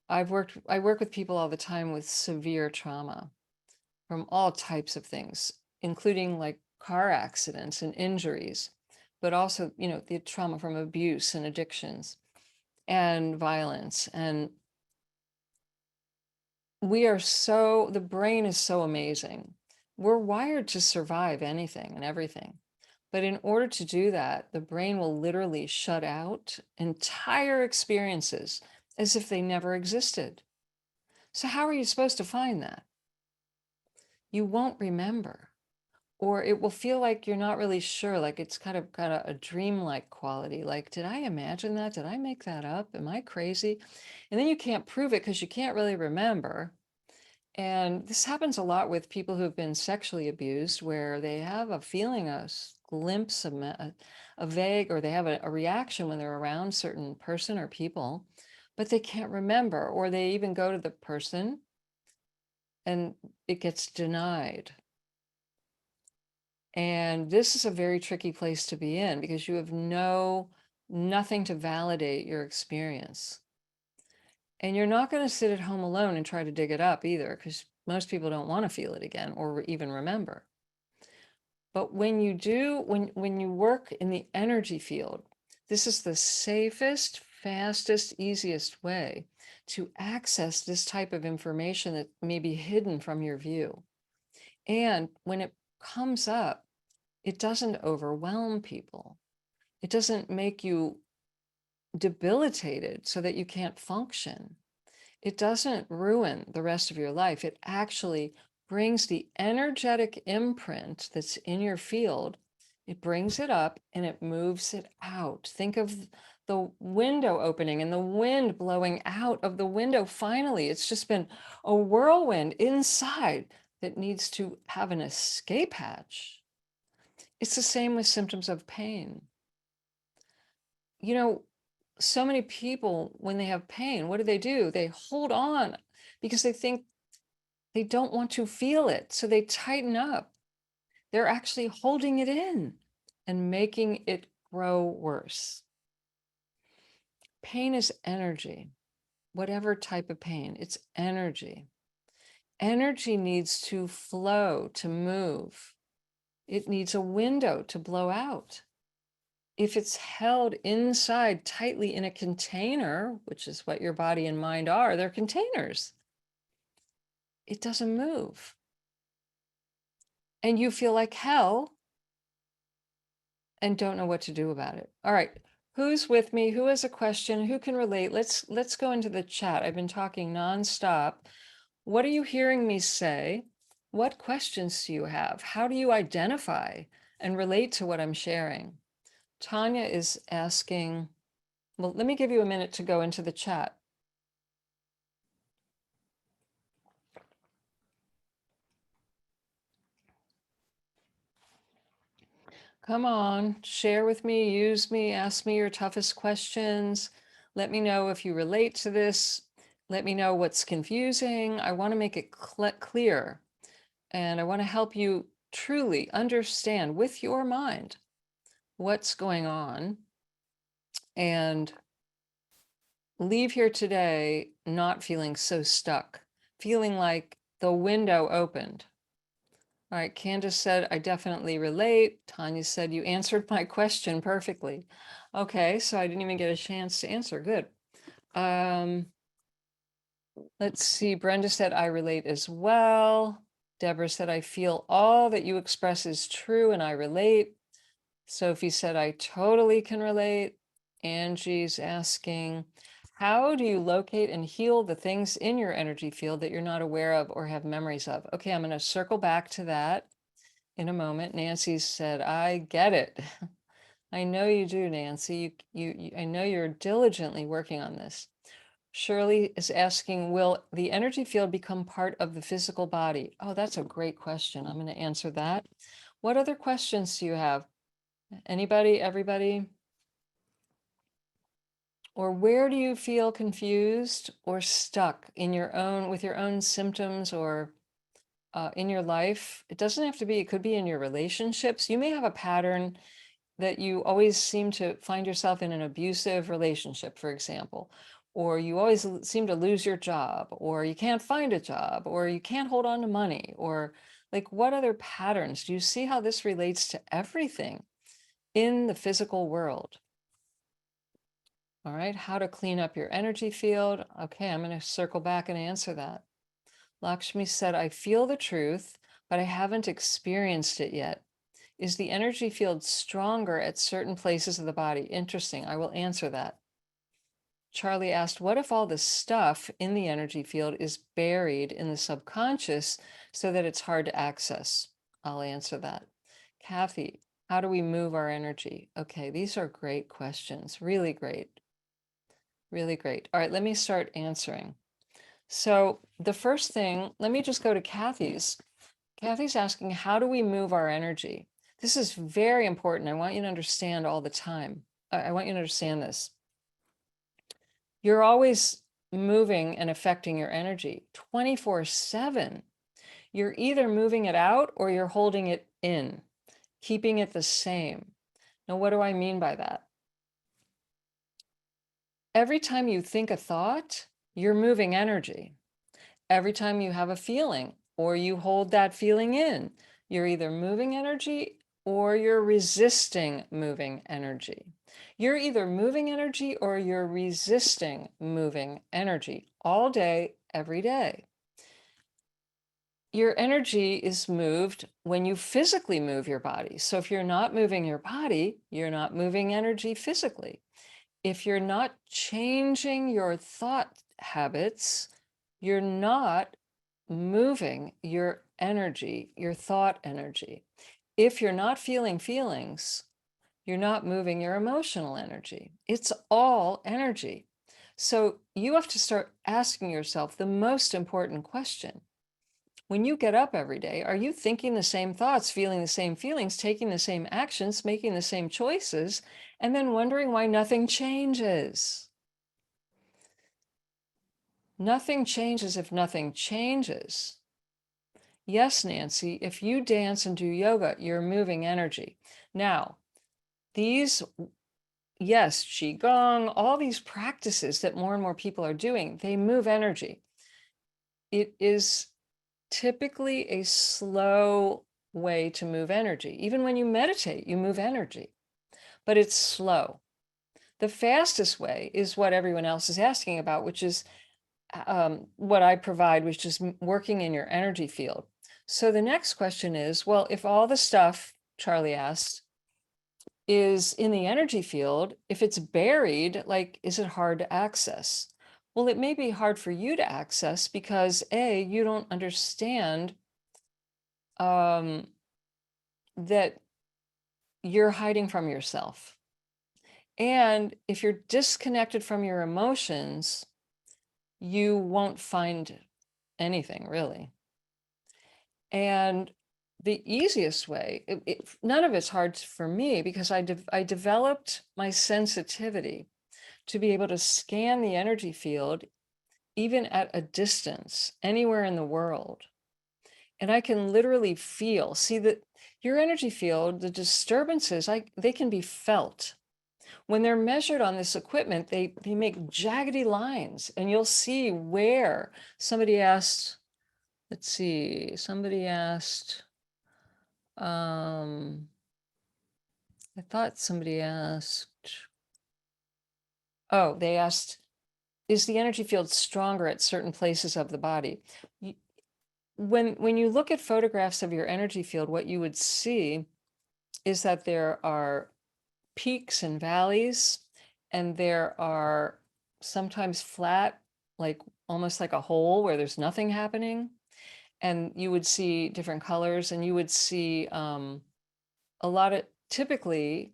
Speaker 1: I work with people all the time with severe trauma from all types of things, including like car accidents and injuries, but also, the trauma from abuse and addictions and violence. And the brain is so amazing. We're wired to survive anything and everything. But in order to do that, the brain will literally shut out entire experiences as if they never existed. So how are you supposed to find that? You won't remember, or it will feel like you're not really sure, like it's kind of got a dreamlike quality. Like, did I imagine that? Did I make that up? Am I crazy? And then you can't prove it because you can't really remember. And this happens a lot with people who've been sexually abused, where they have a feeling, a glimpse, a vague, or they have a reaction when they're around certain person or people, but they can't remember, or they even go to the person and it gets denied. And this is a very tricky place to be in because you have nothing to validate your experience. And you're not going to sit at home alone and try to dig it up either, because most people don't want to feel it again or even remember. But when you do, when you work in the energy field, this is the safest, fastest, easiest way to access this type of information that may be hidden from your view. And when it comes up, it doesn't overwhelm people. It doesn't make you debilitated so that you can't function. It doesn't ruin the rest of your life. It actually brings the energetic imprint that's in your field, it brings it up and it moves it out. Think of the window opening and the wind blowing out of the window. Finally, it's just been a whirlwind inside that needs to have an escape hatch. It's the same with symptoms of pain. So many people, when they have pain, what do? They hold on because they think they don't want to feel it. So they tighten up. They're actually holding it in and making it grow worse. Pain is energy, whatever type of pain, it's energy. Energy needs to flow, to move. It needs a window to blow out. If it's held inside tightly in a container, which is what your body and mind are, they're containers, it doesn't move. And you feel like hell and don't know what to do about it. All right, who's with me? Who has a question? Who can relate? Let's go into the chat. I've been talking nonstop. What are you hearing me say? What questions do you have? How do you identify and relate to what I'm sharing? Tanya is asking, well, let me give you a minute to go into the chat. Come on, share with me, use me, ask me your toughest questions. Let me know if you relate to this. Let me know what's confusing. I want to make it clear, and I want to help you truly understand with your mind what's going on and leave here today not feeling so stuck, feeling like the window opened. All right, Candace said, I definitely relate. Tanya said, you answered my question perfectly. Okay, so I didn't even get a chance to answer. Good. Let's see. Brenda said, I relate as well. Deborah said, I feel all that you express is true and I relate. Sophie said, I totally can relate. Angie's asking, how do you locate and heal the things in your energy field that you're not aware of or have memories of? Okay, I'm going to circle back to that in a moment. Nancy said, I get it. I know you do, Nancy. I know you're diligently working on this. Shirley is asking, will the energy field become part of the physical body? Oh, that's a great question. I'm going to answer that. What other questions do you have? Anybody, everybody? Or where do you feel confused or stuck in your own, with your own symptoms or in your life? It doesn't have to be, it could be in your relationships. You may have a pattern that you always seem to find yourself in an abusive relationship, for example, or you always seem to lose your job, or you can't find a job, or you can't hold on to money, or like what other patterns? Do you see how this relates to everything in the physical world? All right, how to clean up your energy field. Okay, I'm going to circle back and answer that. Lakshmi said, I feel the truth, but I haven't experienced it yet. Is the energy field stronger at certain places of the body? Interesting. I will answer that. Charlie asked, what if all the stuff in the energy field is buried in the subconscious so that it's hard to access? I'll answer that. Kathy, how do we move our energy? Okay, these are great questions. Really great. Really great. All right, let me start answering. So the first thing, let me just go to Kathy's. Kathy's asking, how do we move our energy? This is very important. I want you to understand all the time. I want you to understand this. You're always moving and affecting your energy 24/7. You're either moving it out or you're holding it in, keeping it the same. Now, what do I mean by that? Every time you think a thought, you're moving energy. Every time you have a feeling or you hold that feeling in, you're either moving energy or you're resisting moving energy. You're either moving energy or you're resisting moving energy all day, every day. Your energy is moved when you physically move your body. So if you're not moving your body, you're not moving energy physically. If you're not changing your thought habits, you're not moving your energy, your thought energy. If you're not feeling feelings, you're not moving your emotional energy. It's all energy. So you have to start asking yourself the most important question. When you get up every day, are you thinking the same thoughts, feeling the same feelings, taking the same actions, making the same choices, and then wondering why nothing changes? Nothing changes if nothing changes. Yes, Nancy, if you dance and do yoga, you're moving energy. Now, these, yes, Qigong, all these practices that more and more people are doing, they move energy. It is typically a slow way to move energy. Even when you meditate, you move energy, but it's slow. The fastest way is what everyone else is asking about, which is what I provide, which is working in your energy field. So the next question is, well, if all the stuff, Charlie asked, is in the energy field, if it's buried, like, is it hard to access? Well, it may be hard for you to access because A, you don't understand that you're hiding from yourself. And if you're disconnected from your emotions, you won't find anything really. And the easiest way, none of it's hard for me because I developed my sensitivity to be able to scan the energy field even at a distance, anywhere in the world. And I can literally see that your energy field, the disturbances, they can be felt. When they're measured on this equipment, they make jaggedy lines, and you'll see where somebody asked, let's see, somebody asked, I thought somebody asked, oh, they asked, is the energy field stronger at certain places of the body? When you look at photographs of your energy field, what you would see is that there are peaks and valleys, and there are sometimes flat, like almost like a hole where there's nothing happening. And you would see different colors, and you would see typically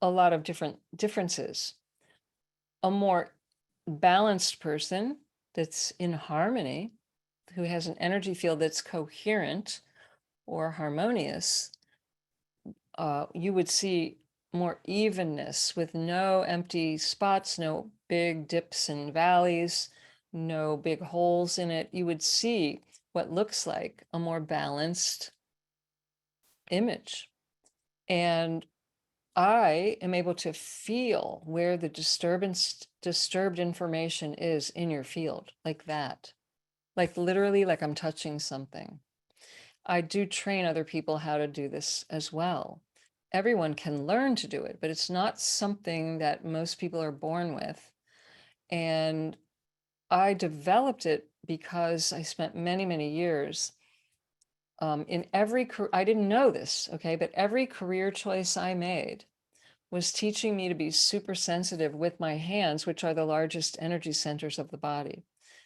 Speaker 1: a lot of different differences. A more balanced person that's in harmony, who has an energy field that's coherent or harmonious, you would see more evenness with no empty spots, no big dips and valleys, no big holes in it. You would see what looks like a more balanced image. And I am able to feel where the disturbed information is in your field, like that. Like literally, like I'm touching something. I do train other people how to do this as well. Everyone can learn to do it, but it's not something that most people are born with. And I developed it because I spent many, many years I didn't know this, okay, but every career choice I made was teaching me to be super sensitive with my hands, which are the largest energy centers of the body.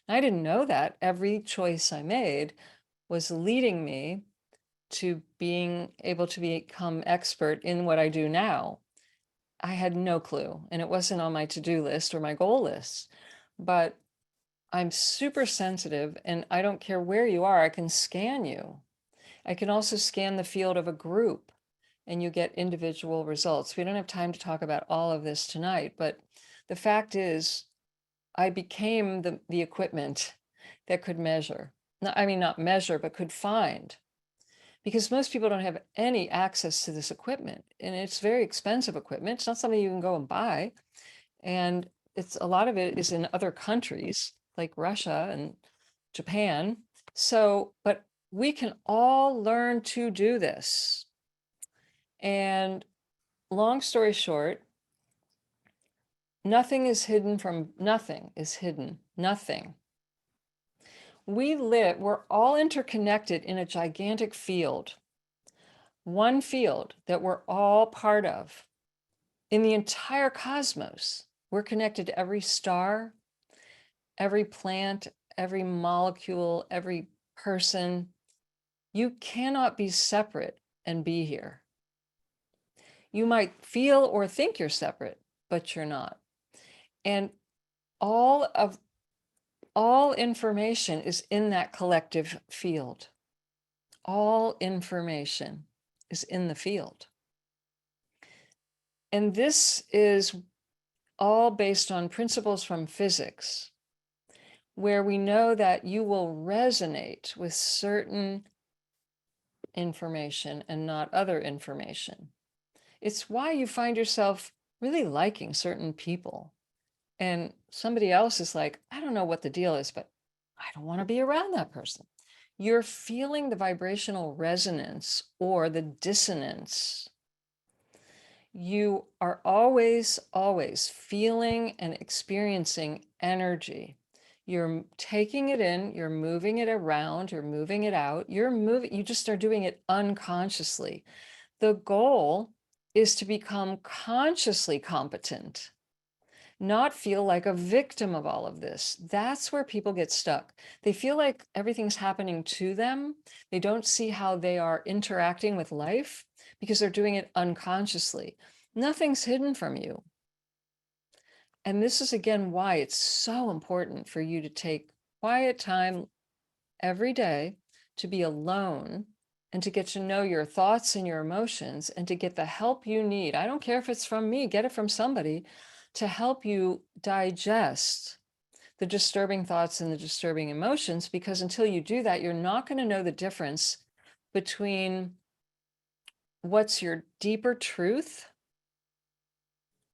Speaker 1: And I didn't know that. Every choice I made was leading me to being able to become expert in what I do now. I had no clue, and it wasn't on my to-do list or my goal list, but I'm super sensitive, and I don't care where you are, I can scan you. I can also scan the field of a group, and you get individual results. We don't have time to talk about all of this tonight, but the fact is, I became the equipment that could measure. Not measure, but could find. Because most people don't have any access to this equipment, and it's very expensive equipment. It's not something you can go and buy. And a lot of it is in other countries like Russia and Japan. So, but we can all learn to do this. And long story short, nothing is hidden. Nothing. We're all interconnected in a gigantic field, one field that we're all part of. In the entire cosmos, we're connected to every star, every plant, every molecule, every person. You cannot be separate and be here. You might feel or think you're separate, but you're not. And all information is in that collective field. All information is in the field. And this is all based on principles from physics, where we know that you will resonate with certain information and not other information. It's why you find yourself really liking certain people. And somebody else is like, I don't know what the deal is, but I don't want to be around that person. You're feeling the vibrational resonance or the dissonance. You are always, always feeling and experiencing energy. You're taking it in, you're moving it around, you're moving it out, you just are doing it unconsciously. The goal is to become consciously competent, not feel like a victim of all of this. That's where people get stuck. They feel like everything's happening to them. They don't see how they are interacting with life because they're doing it unconsciously. Nothing's hidden from you. And this is again why it's so important for you to take quiet time every day to be alone and to get to know your thoughts and your emotions and to get the help you need. I don't care if it's from me, get it from somebody to help you digest the disturbing thoughts and the disturbing emotions, because until you do that, you're not going to know the difference between what's your deeper truth,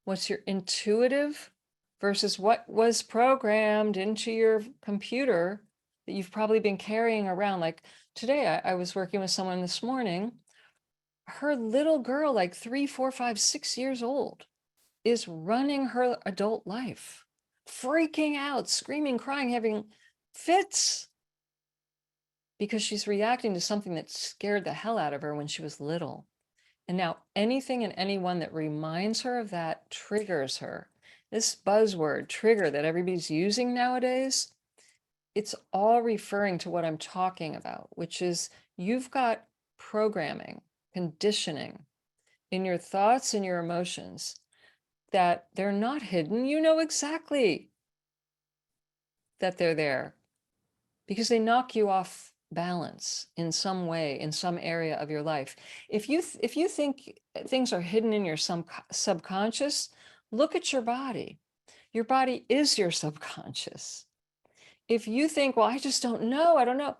Speaker 1: what's your intuitive, versus what was programmed into your computer that you've probably been carrying around. Like today, I was working with someone this morning. Her little girl, like 3, 4, 5, 6 years old, is running her adult life, freaking out, screaming, crying, having fits because she's reacting to something that scared the hell out of her when she was little. And now anything and anyone that reminds her of that triggers her. This buzzword trigger that everybody's using nowadays, it's all referring to what I'm talking about, which is you've got programming, conditioning in your thoughts and your emotions that they're not hidden. You know exactly that they're there because they knock you off balance in some way, in some area of your life. If you think things are hidden in your subconscious, look at your body. Your body is your subconscious. If you think, well, I just don't know, I don't know,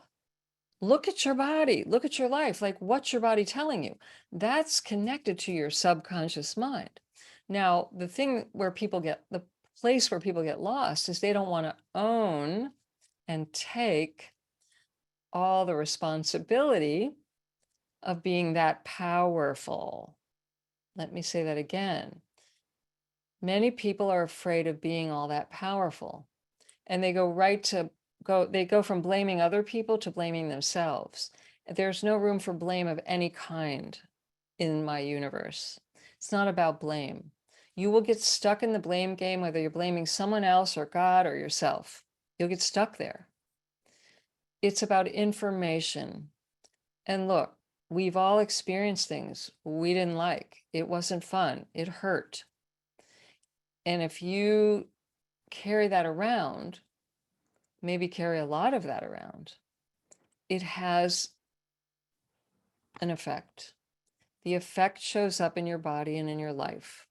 Speaker 1: look at your body, look at your life. Like, what's your body telling you? That's connected to your subconscious mind. Now, the place where people get lost is they don't want to own and take all the responsibility of being that powerful. Let me say that again. Many people are afraid of being all that powerful, and they go from blaming other people to blaming themselves. There's no room for blame of any kind in my universe. It's not about blame. You will get stuck in the blame game, whether you're blaming someone else or God or yourself. You'll get stuck there. It's about information. And look, we've all experienced things we didn't like. It wasn't fun. It hurt. And if you carry that around, maybe carry a lot of that around, it has an effect. The effect shows up in your body and in your life.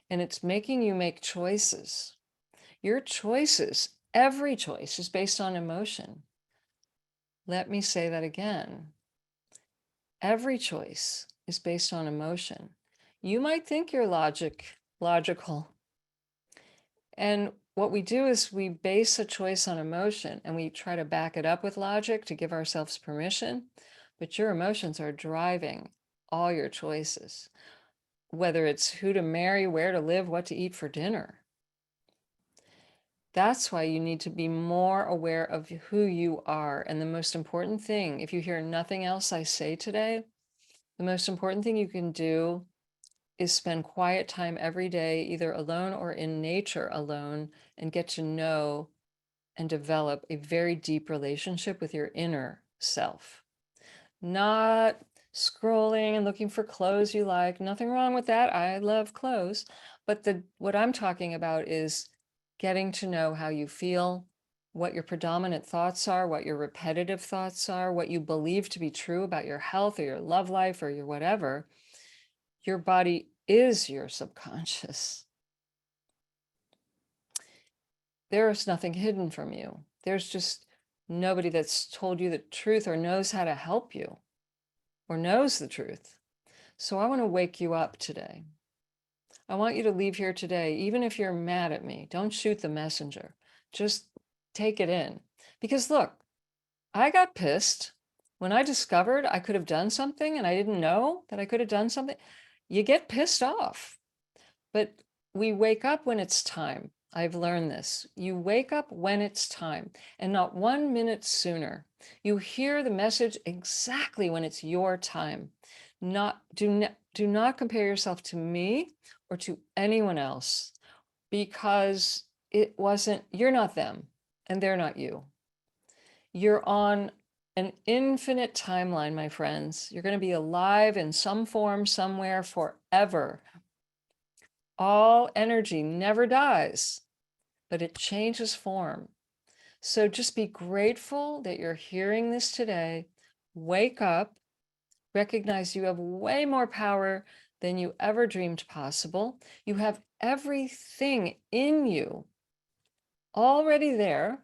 Speaker 1: And it's making you make choices. Your choices, every choice is based on emotion. Let me say that again. Every choice is based on emotion. You might think you're logical. And what we do is we base a choice on emotion and we try to back it up with logic to give ourselves permission. But your emotions are driving all your choices, whether it's who to marry, where to live, what to eat for dinner. That's why you need to be more aware of who you are. And the most important thing, if you hear nothing else I say today, the most important thing you can do is spend quiet time every day, either alone or in nature alone, and get to know and develop a very deep relationship with your inner self. Not scrolling and looking for clothes you like. Nothing wrong with that. I love clothes. But what I'm talking about is getting to know how you feel, what your predominant thoughts are, what your repetitive thoughts are, what you believe to be true about your health or your love life or your whatever. Your body is your subconscious. There is nothing hidden from you. There's just nobody that's told you the truth or knows how to help you or knows the truth. So I want to wake you up today. I want you to leave here today, even if you're mad at me. Don't shoot the messenger. Just take it in. Because look, I got pissed when I discovered I could have done something and I didn't know that I could have done something. You get pissed off. But we wake up when it's time. I've learned this. You wake up when it's time and not 1 minute sooner. You hear the message exactly when it's your time. Do not compare yourself to me or to anyone else, because you're not them and they're not you. You're on an infinite timeline, my friends. You're going to be alive in some form, somewhere, forever. All energy never dies, but it changes form. So just be grateful that you're hearing this today. Wake up, recognize you have way more power than you ever dreamed possible. You have everything in you already there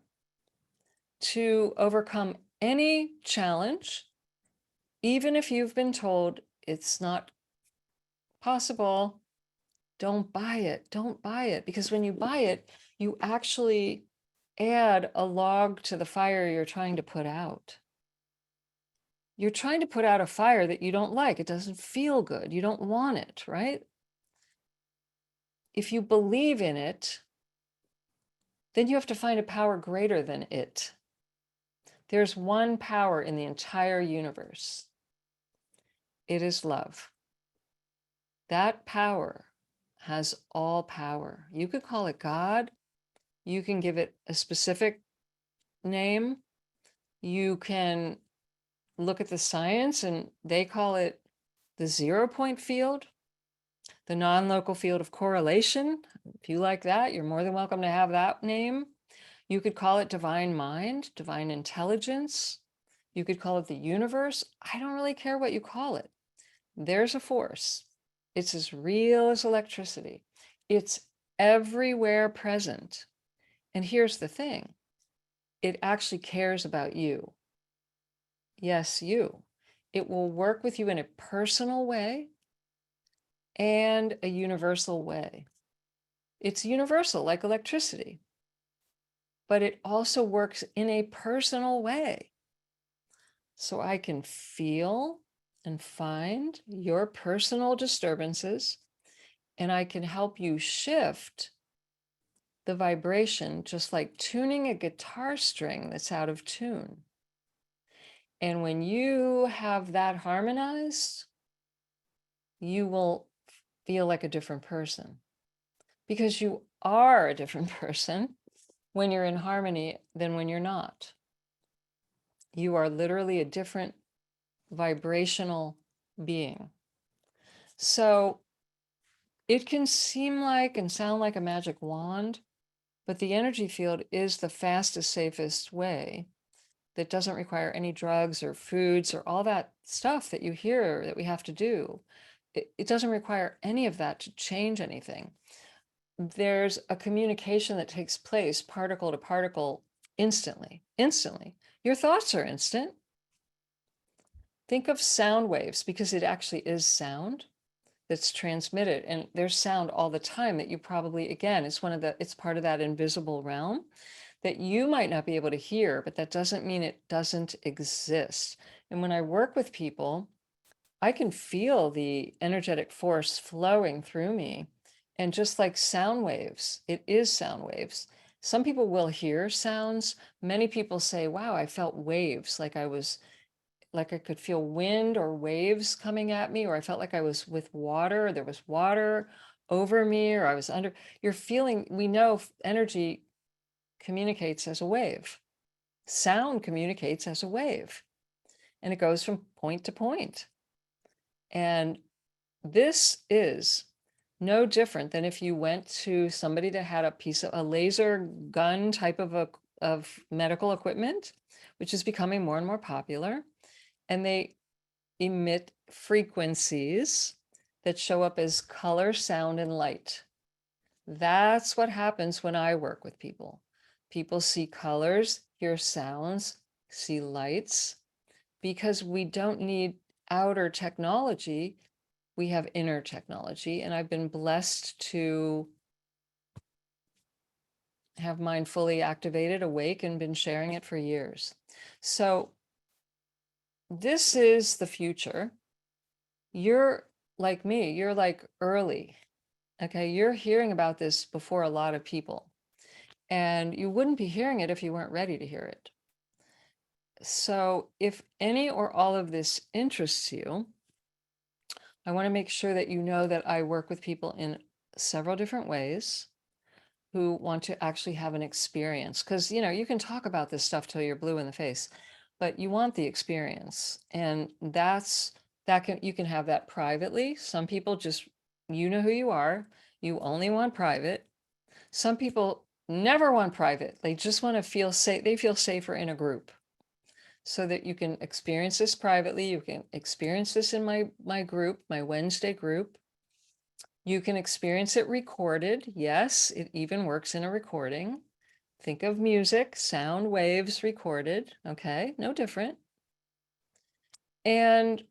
Speaker 1: to overcome any challenge, even if you've been told it's not possible. Don't buy it. Don't buy it. Because when you buy it, you actually add a log to the fire you're trying to put out. You're trying to put out a fire that you don't like. It doesn't feel good. You don't want it, right? If you believe in it, then you have to find a power greater than it. There's one power in the entire universe. It is love. That power has all power. You could call it God. You can give it a specific name. You can look at the science, and they call it the 0-point field, the non-local field of correlation. If you like that, you're more than welcome to have that name. You could call it divine mind, divine intelligence. You could call it the universe. I don't really care what you call it. There's a force. It's as real as electricity. It's everywhere present. And here's the thing. It actually cares about you. Yes, you. It will work with you in a personal way and a universal way. It's universal, like electricity, but it also works in a personal way. So I can feel and find your personal disturbances, and I can help you shift the vibration, just like tuning a guitar string that's out of tune. And when you have that harmonized, you will feel like a different person, because you are a different person when you're in harmony than when you're not. You are literally a different vibrational being. So it can seem like and sound like a magic wand, but the energy field is the fastest, safest way that doesn't require any drugs or foods or all that stuff that you hear that we have to do. It doesn't require any of that to change anything. There's a communication that takes place particle to particle instantly. Your thoughts are instant. Think of sound waves, because it actually is sound that's transmitted, and there's sound all the time that you probably, again, it's part of that invisible realm that you might not be able to hear, but that doesn't mean it doesn't exist. And when I work with people, I can feel the energetic force flowing through me. And just like sound waves, it is sound waves. Some people will hear sounds. Many people say, wow, I felt waves, like I could feel wind or waves coming at me, or I felt like I was with water, or there was water over me, or I was under. We know energy communicates as a wave. Sound communicates as a wave, and it goes from point to point. And this is no different than if you went to somebody that had a laser gun type of medical equipment, which is becoming more and more popular, and they emit frequencies that show up as color, sound, and light. That's what happens when I work with people. People see colors, hear sounds, see lights, because we don't need outer technology. We have inner technology, and I've been blessed to have mine fully activated, awake, and been sharing it for years. So this is the future. You're like me, you're like early. Okay, you're hearing about this before a lot of people, and you wouldn't be hearing it if you weren't ready to hear it. So if any or all of this interests you, I want to make sure that you know that I work with people in several different ways who want to actually have an experience. Because, you can talk about this stuff till you're blue in the face, but you want the experience. And you can have that privately. Some people just, you know who you are. You only want private. Some people never want private. They just want to feel safe. They feel safer in a group, so that you can experience this privately. You can experience this in my group, my Wednesday group. You can experience it recorded. Yes, it even works in a recording. Think of music, sound waves recorded, okay? No different. And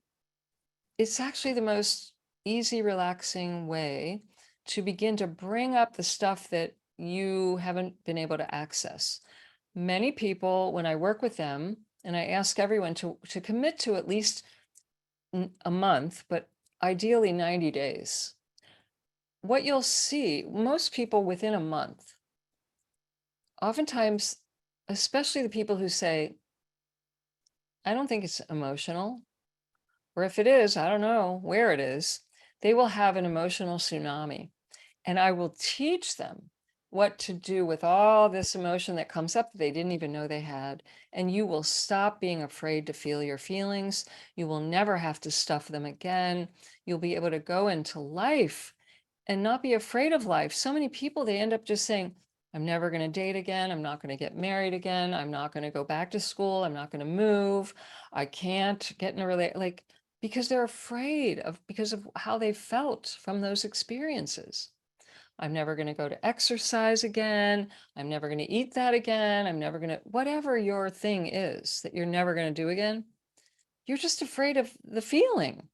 Speaker 1: it's actually the most easy, relaxing way to begin to bring up the stuff that you haven't been able to access. Many people, when I work with them, and I ask everyone to commit to at least a month, but ideally 90 days, what you'll see, most people within a month, oftentimes, especially the people who say, I don't think it's emotional, or if it is, I don't know where it is, they will have an emotional tsunami. And I will teach them what to do with all this emotion that comes up that they didn't even know they had. And you will stop being afraid to feel your feelings. You will never have to stuff them again. You'll be able to go into life and not be afraid of life. So many people, they end up just saying, I'm never going to date again. I'm not going to get married again. I'm not going to go back to school. I'm not going to move. I can't get in a relationship. Like, because they're afraid of, because of how they felt from those experiences. I'm never going to go to exercise again. I'm never going to eat that again. I'm never going to, whatever your thing is that you're never going to do again, you're just afraid of the feeling.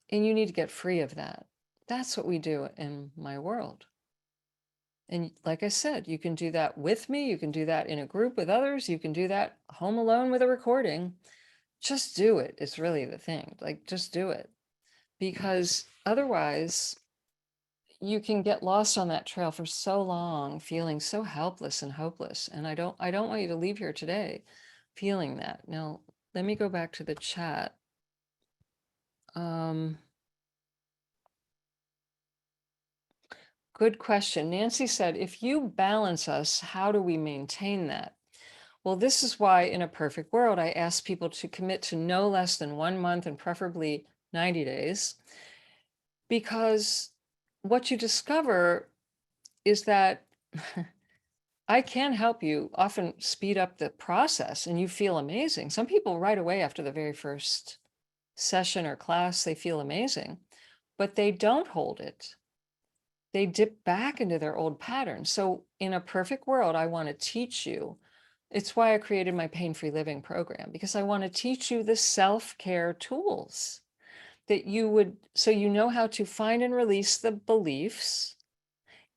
Speaker 1: And you need to get free of that. That's what we do in my world. And like I said, you can do that with me. You can do that in a group with others. You can do that home alone with a recording. Just do it. It's really the thing. Like, just do it. Because otherwise, you can get lost on that trail for so long, feeling so helpless and hopeless. And I don't want you to leave here today feeling that. Now, let me go back to the chat. Good question. Nancy said, if you balance us, how do we maintain that? Well, this is why in a perfect world, I ask people to commit to no less than 1 month and preferably 90 days, because what you discover is that I can help you often speed up the process and you feel amazing. Some people right away after the very first session or class, they feel amazing, but they don't hold it. They dip back into their old patterns. So in a perfect world, I want to teach you. It's why I created my pain-free living program, because I want to teach you the self-care tools that you would, so you know how to find and release the beliefs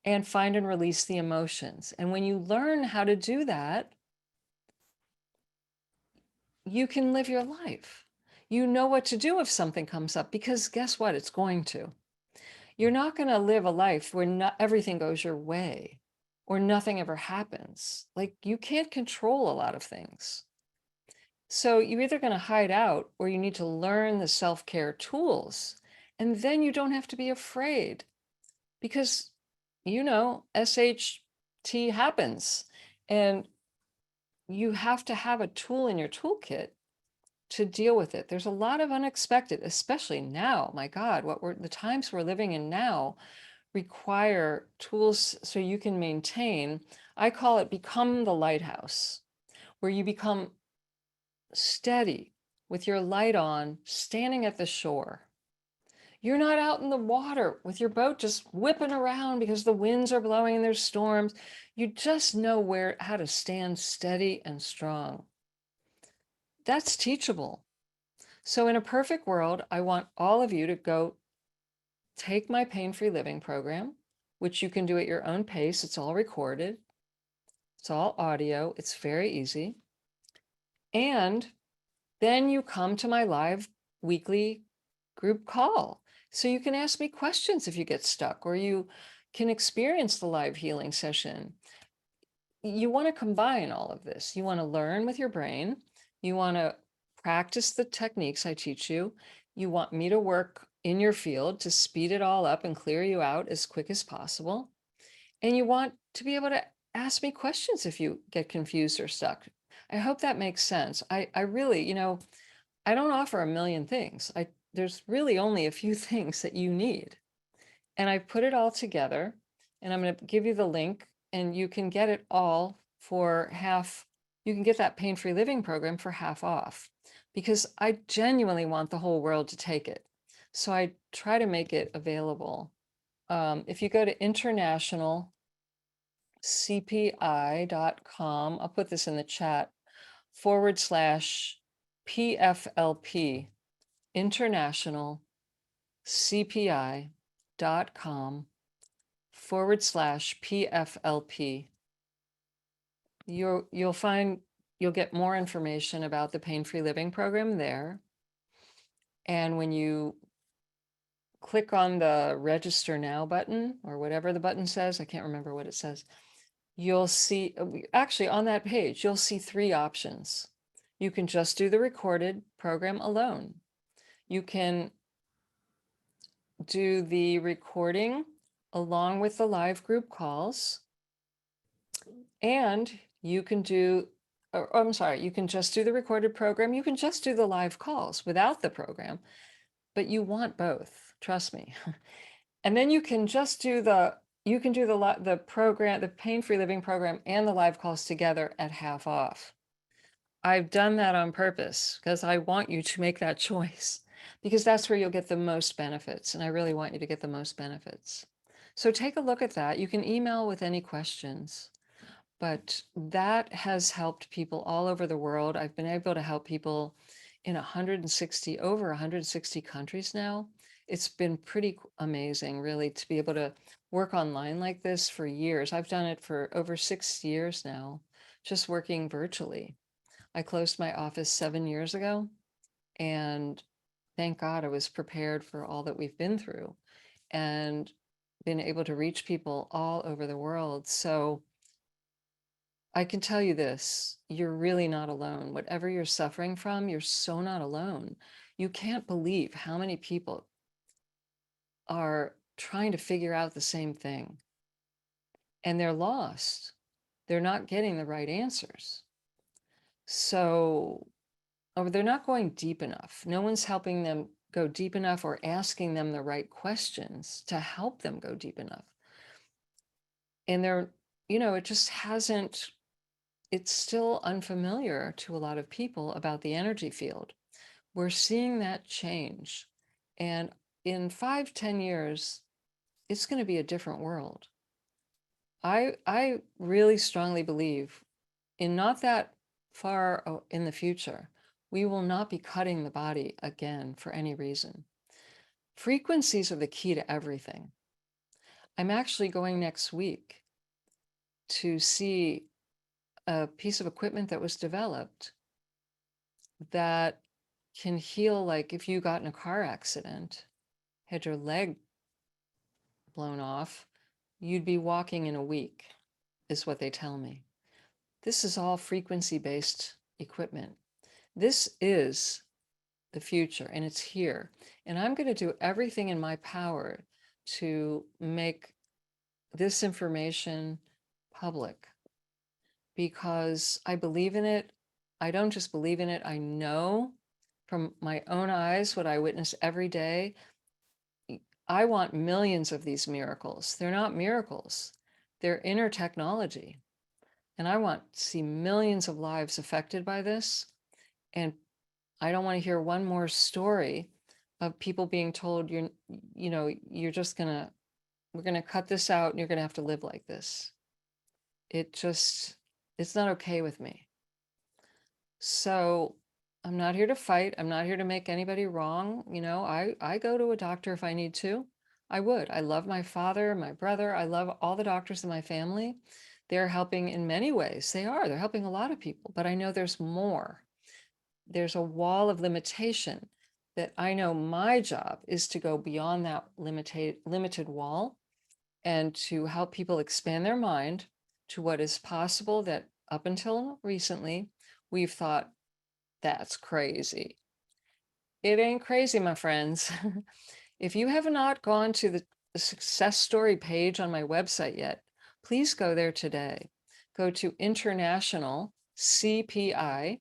Speaker 1: and find and release the emotions. And when you learn how to do that, you can live your life. You know what to do if something comes up, because guess what? It's going to. You're not going to live a life where not everything goes your way or nothing ever happens. Like, you can't control a lot of things. So you're either going to hide out or you need to learn the self-care tools. And then you don't have to be afraid, because, SHT happens. And you have to have a tool in your toolkit to deal with it. There's a lot of unexpected, especially now. My God, the times we're living in now require tools so you can maintain. I call it become the lighthouse, where you become steady with your light on, standing at the shore. You're not out in the water with your boat just whipping around because the winds are blowing and there's storms. You just know how to stand steady and strong. That's teachable. So in a perfect world, I want all of you to go take my pain-free living program, which you can do at your own pace. It's all recorded. It's all audio. It's very easy. And then you come to my live weekly group call. So you can ask me questions if you get stuck, or you can experience the live healing session. You want to combine all of this. You want to learn with your brain. You want to practice the techniques I teach you. You want me to work in your field to speed it all up and clear you out as quick as possible. And you want to be able to ask me questions if you get confused or stuck. I hope that makes sense. I really, I don't offer a million things. There's really only a few things that you need. And I put it all together, and I'm going to give you the link, and you can get it all for half. You can get that pain-free living program for half off, because I genuinely want the whole world to take it. So I try to make it available. If you go to international cpi.com. I'll put this in the chat, /PFLP, international cpi.com /PFLP. You'll find you'll get more information about the pain-free living program there. And when you click on the register now button, or whatever the button says, I can't remember what it says, you'll see, actually on that page, you'll see 3 options. You can just do the recorded program alone. You can do the recording along with the live group calls, and you can do, I'm sorry, you can just do the recorded program. You can just do the live calls without the program, but you want both, trust me. And then you can just do the program, the pain-free living program, and the live calls together at half off. I've done that on purpose because I want you to make that choice, because that's where you'll get the most benefits. And I really want you to get the most benefits. So take a look at that. You can email with any questions, but that has helped people all over the world. I've been able to help people in over 160 countries now. It's been pretty amazing, really, to be able to work online like this for years. I've done it for over 6 years now, just working virtually. I closed my office 7 years ago, and thank God I was prepared for all that we've been through and been able to reach people all over the world. So I can tell you this, you're really not alone. Whatever you're suffering from, you're so not alone. You can't believe how many people are trying to figure out the same thing, and they're lost. They're not getting the right answers. So, or they're not going deep enough. No one's helping them go deep enough or asking them the right questions to help them go deep enough. And it just hasn't, it's still unfamiliar to a lot of people about the energy field. We're seeing that change. And in 5-10 years, it's going to be a different world. I really strongly believe in not that far in the future, we will not be cutting the body again for any reason. Frequencies are the key to everything. I'm actually going next week to see a piece of equipment that was developed that can heal, like if you got in a car accident, had your leg blown off, you'd be walking in a week, is what they tell me. This is all frequency-based equipment. This is the future, and it's here. And I'm going to do everything in my power to make this information public, because I believe in it. I don't just believe in it, I know from my own eyes what I witness every day. I want millions of these miracles. They're not miracles, they're inner technology. And I want to see millions of lives affected by this. And I don't want to hear one more story of people being told we're going to cut this out and you're going to have to live like this. It's not okay with me. So I'm not here to fight. I'm not here to make anybody wrong. I go to a doctor if I need to. I would. I love my father, my brother. I love all the doctors in my family. They're helping in many ways. They're helping a lot of people, but I know there's more. There's a wall of limitation that I know my job is to go beyond that limited wall and to help people expand their mind to what is possible that up until recently, we've thought that's crazy. It ain't crazy, my friends. If you have not gone to the success story page on my website yet, please go there today. Go to International CPI,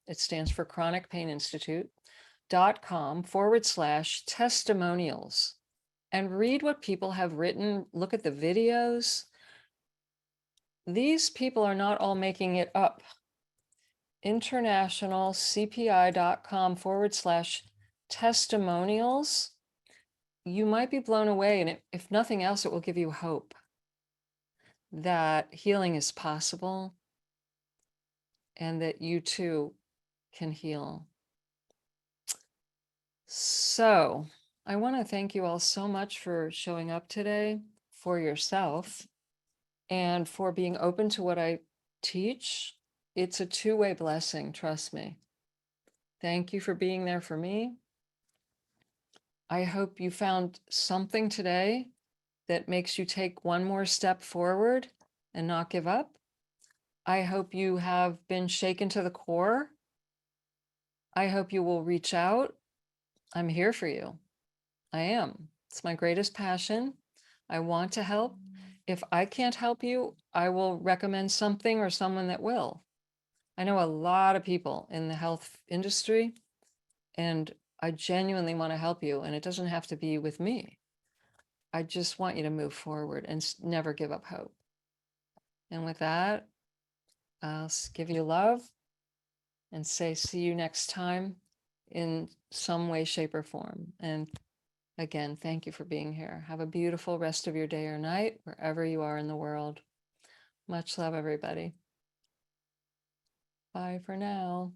Speaker 1: it stands for Chronic Pain Institute.com /testimonials, and read what people have written. Look at the videos. These people are not all making it up. Internationalcpi.com /testimonials. You might be blown away, and if nothing else, it will give you hope. that healing is possible and that you too can heal. So, I want to thank you all so much for showing up today for yourself and for being open to what I teach. It's a two-way blessing, trust me. Thank you for being there for me. I hope you found something today that makes you take one more step forward and not give up. I hope you have been shaken to the core. I hope you will reach out. I'm here for you. I am. It's my greatest passion. I want to help. If I can't help you, I will recommend something or someone that will. I know a lot of people in the health industry, and I genuinely want to help you. And it doesn't have to be with me. I just want you to move forward and never give up hope. And with that, I'll give you love and say, see you next time in some way, shape, or form. And again, thank you for being here. Have a beautiful rest of your day or night, wherever you are in the world. Much love, everybody. Bye for now.